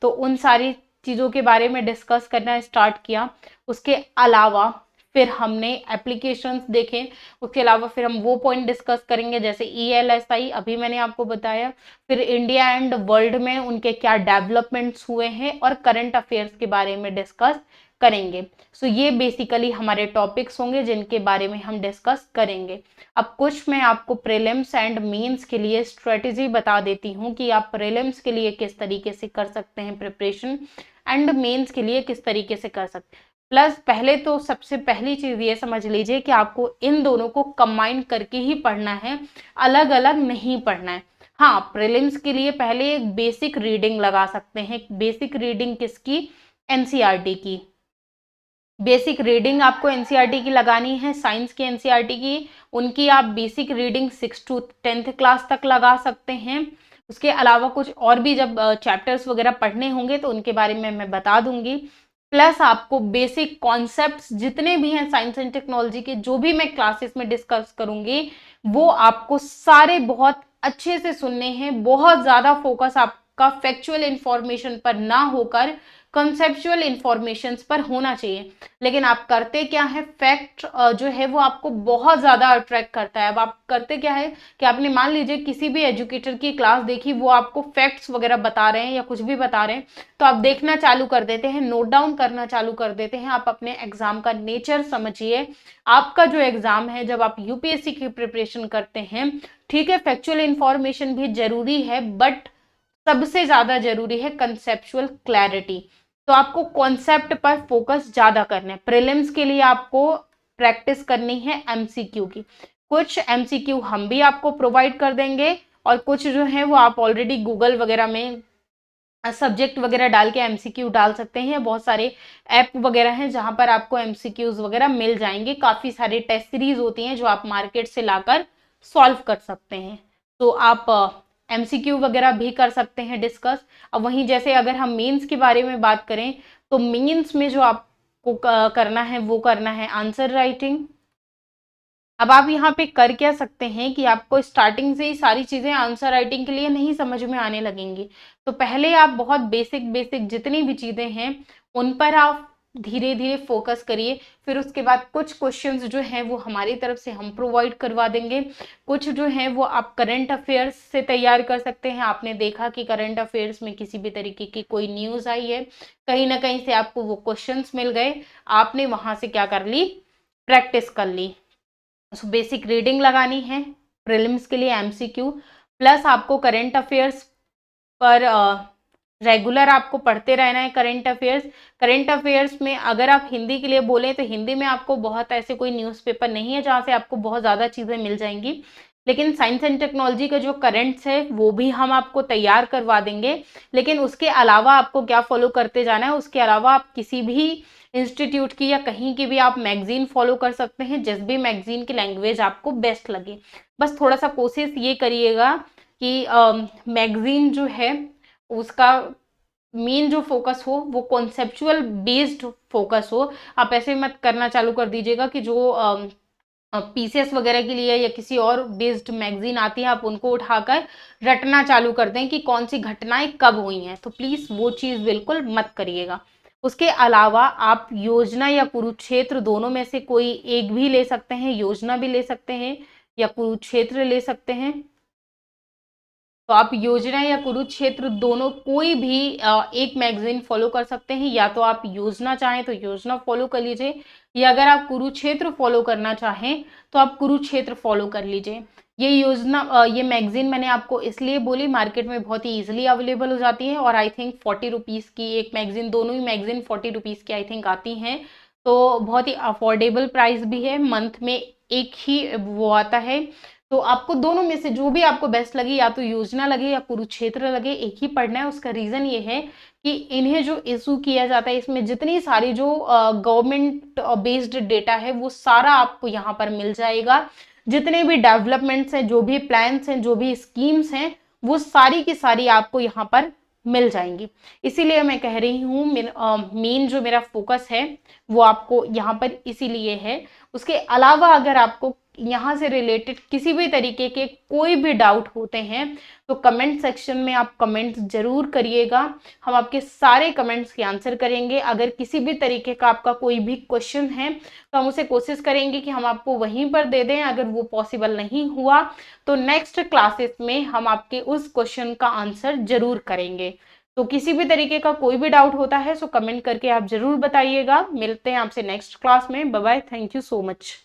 तो उन सारी चीज़ों के बारे में डिस्कस करना स्टार्ट किया। उसके अलावा फिर हमने एप्लीकेशंस देखे, उसके अलावा फिर हम वो पॉइंट डिस्कस करेंगे जैसे ELSI अभी मैंने आपको बताया, फिर इंडिया एंड वर्ल्ड में उनके क्या डेवलपमेंट्स हुए हैं और करंट अफेयर्स के बारे में डिस्कस करेंगे। सो ये बेसिकली हमारे टॉपिक्स होंगे जिनके बारे में हम डिस्कस करेंगे। अब कुछ मैं आपको प्रीलिम्स एंड मेंस के लिए स्ट्रेटेजी बता देती हूँ कि आप प्रीलिम्स के लिए किस तरीके से कर सकते हैं प्रिपरेशन, एंड मेंस के लिए किस तरीके से कर सकते हैं। प्लस पहले तो सबसे पहली चीज़ ये समझ लीजिए कि आपको इन दोनों को कंबाइन करके ही पढ़ना है, अलग अलग नहीं पढ़ना है। हाँ, प्रीलिम्स के लिए पहले एक बेसिक रीडिंग लगा सकते हैं। बेसिक रीडिंग किसकी? एनसीईआरटी की। बेसिक रीडिंग आपको एनसीईआरटी की लगानी है, साइंस की एनसीईआरटी की, उनकी आप basic reading 6 to 10th class तक लगा सकते हैं। उसके अलावा कुछ और भी जब चैप्टर्स वगैरह पढ़ने होंगे तो उनके बारे में मैं बता दूंगी। प्लस आपको बेसिक कॉन्सेप्ट्स जितने भी हैं साइंस एंड टेक्नोलॉजी के, जो भी मैं क्लासेस में डिस्कस करूंगी वो आपको सारे बहुत अच्छे से सुनने हैं। बहुत ज़्यादा फोकस आपका फैक्चुअल इंफॉर्मेशन पर ना होकर कंसेप्चुअल इंफॉर्मेशंस पर होना चाहिए। लेकिन आप करते क्या है, फैक्ट जो है वो आपको बहुत ज्यादा अट्रैक्ट करता है। अब आप करते क्या है कि आपने मान लीजिए किसी भी एजुकेटर की क्लास देखी, वो आपको फैक्ट्स वगैरह बता रहे हैं या कुछ भी बता रहे हैं, तो आप देखना चालू कर देते हैं, नोट डाउन करना चालू कर देते हैं। आप अपने एग्जाम का नेचर समझिए। आपका जो एग्जाम है, जब आप यूपीएससी की प्रिपरेशन करते हैं, ठीक है फैक्चुअल इंफॉर्मेशन भी जरूरी है, बट सबसे ज्यादा जरूरी है कंसेप्चुअल क्लैरिटी। तो आपको कॉन्सेप्ट पर फोकस ज्यादा करना है। प्रीलिम्स के लिए आपको प्रैक्टिस करनी है एमसीक्यू की। कुछ एमसीक्यू हम भी आपको प्रोवाइड कर देंगे, और कुछ जो है वो आप ऑलरेडी गूगल वगैरह में सब्जेक्ट वगैरह डाल के एमसीक्यू डाल सकते हैं। बहुत सारे ऐप वगैरह हैं जहां पर आपको एमसीक्यूज वगैरह मिल जाएंगे। काफी सारे टेस्ट सीरीज होती हैं जो आप मार्केट से लाकर सॉल्व कर सकते हैं। तो आप एमसीक्यू वगैरह भी कर सकते हैं डिस्कस। अब वहीं जैसे अगर हम मेंस के बारे में बात करें, तो मेंस में जो आपको करना है वो करना है आंसर राइटिंग। अब आप यहाँ पे कर क्या सकते हैं कि आपको स्टार्टिंग से ही सारी चीजें आंसर राइटिंग के लिए नहीं समझ में आने लगेंगी। तो पहले आप बहुत बेसिक बेसिक जितनी भी चीजें हैं उन पर आप धीरे धीरे फोकस करिए। फिर उसके बाद कुछ क्वेश्चंस जो हैं वो हमारी तरफ से हम प्रोवाइड करवा देंगे। कुछ जो हैं वो आप करंट अफेयर्स से तैयार कर सकते हैं। आपने देखा कि करंट अफेयर्स में किसी भी तरीके की कोई न्यूज आई है, कहीं ना कहीं से आपको वो क्वेश्चंस मिल गए, आपने वहां से क्या कर ली, प्रैक्टिस कर ली। बेसिक रीडिंग लगानी है प्रीलिम्स के लिए एमसीक्यू, प्लस आपको करंट अफेयर्स पर रेगुलर आपको पढ़ते रहना है। करंट अफेयर्स में अगर आप हिंदी के लिए बोलें तो हिंदी में आपको बहुत ऐसे कोई न्यूज़पेपर नहीं है जहाँ से आपको बहुत ज़्यादा चीज़ें मिल जाएंगी। लेकिन साइंस एंड टेक्नोलॉजी का जो करंट्स है वो भी हम आपको तैयार करवा देंगे। लेकिन उसके अलावा आपको क्या फॉलो करते जाना है, उसके अलावा आप किसी भी इंस्टीट्यूट की या कहीं की भी आप मैगजीन फॉलो कर सकते हैं, जिस भी मैगजीन की लैंग्वेज आपको बेस्ट लगे। बस थोड़ा सा कोशिश ये करिएगा कि मैगजीन जो है उसका मेन जो फोकस हो वो कॉन्सेप्चुअल बेस्ड फोकस हो। आप ऐसे मत करना चालू कर दीजिएगा कि जो पीसीएस वगैरह के लिए या किसी और बेस्ड मैगजीन आती है आप उनको उठाकर रटना चालू कर दें कि कौन सी घटनाएं कब हुई हैं। तो प्लीज वो चीज बिल्कुल मत करिएगा। उसके अलावा आप योजना या कुरुक्षेत्र दोनों में से कोई एक भी ले सकते हैं। योजना भी ले सकते हैं या कुरुक्षेत्र ले सकते हैं। तो आप योजना या कुरुक्षेत्र दोनों कोई भी एक मैगजीन फॉलो कर सकते हैं। या तो आप योजना चाहें तो योजना फॉलो कर लीजिए, या अगर आप कुरुक्षेत्र फॉलो करना चाहें तो आप कुरुक्षेत्र फॉलो कर लीजिए। ये योजना ये मैगजीन मैंने आपको इसलिए बोली, मार्केट में बहुत ही ईजिली अवेलेबल हो जाती है, और आई थिंक 40 रुपीज़ की एक मैगजीन, दोनों ही मैगजीन 40 रुपीज़ की आई थिंक आती हैं। तो बहुत ही अफोर्डेबल प्राइस भी है। मंथ में एक ही वो आता है। तो आपको दोनों में से जो भी आपको बेस्ट लगे, या तो योजना लगे या कुरुक्षेत्र लगे, एक ही पढ़ना है। उसका रीजन ये है कि इन्हें जो इशू किया जाता है इसमें जितनी सारी जो गवर्नमेंट बेस्ड डेटा है वो सारा आपको यहाँ पर मिल जाएगा। जितने भी डेवलपमेंट्स हैं, जो भी प्लान्स हैं, जो भी स्कीम्स हैं, वो सारी की सारी आपको यहाँ पर मिल जाएंगी। इसीलिए मैं कह रही हूँ मेन जो मेरा फोकस है वो आपको यहाँ पर इसीलिए है। उसके अलावा अगर आपको यहाँ से रिलेटेड किसी भी तरीके के कोई भी डाउट होते हैं तो कमेंट सेक्शन में आप कमेंट जरूर करिएगा। हम आपके सारे कमेंट्स के आंसर करेंगे। अगर किसी भी तरीके का आपका कोई भी क्वेश्चन है तो हम उसे कोशिश करेंगे कि हम आपको वहीं पर दे दें। अगर वो पॉसिबल नहीं हुआ तो नेक्स्ट क्लासेस में हम आपके उस क्वेश्चन का आंसर जरूर करेंगे। तो किसी भी तरीके का कोई भी डाउट होता है तो कमेंट करके आप जरूर बताइएगा। मिलते हैं आपसे नेक्स्ट क्लास में। Bye bye, thank you so much.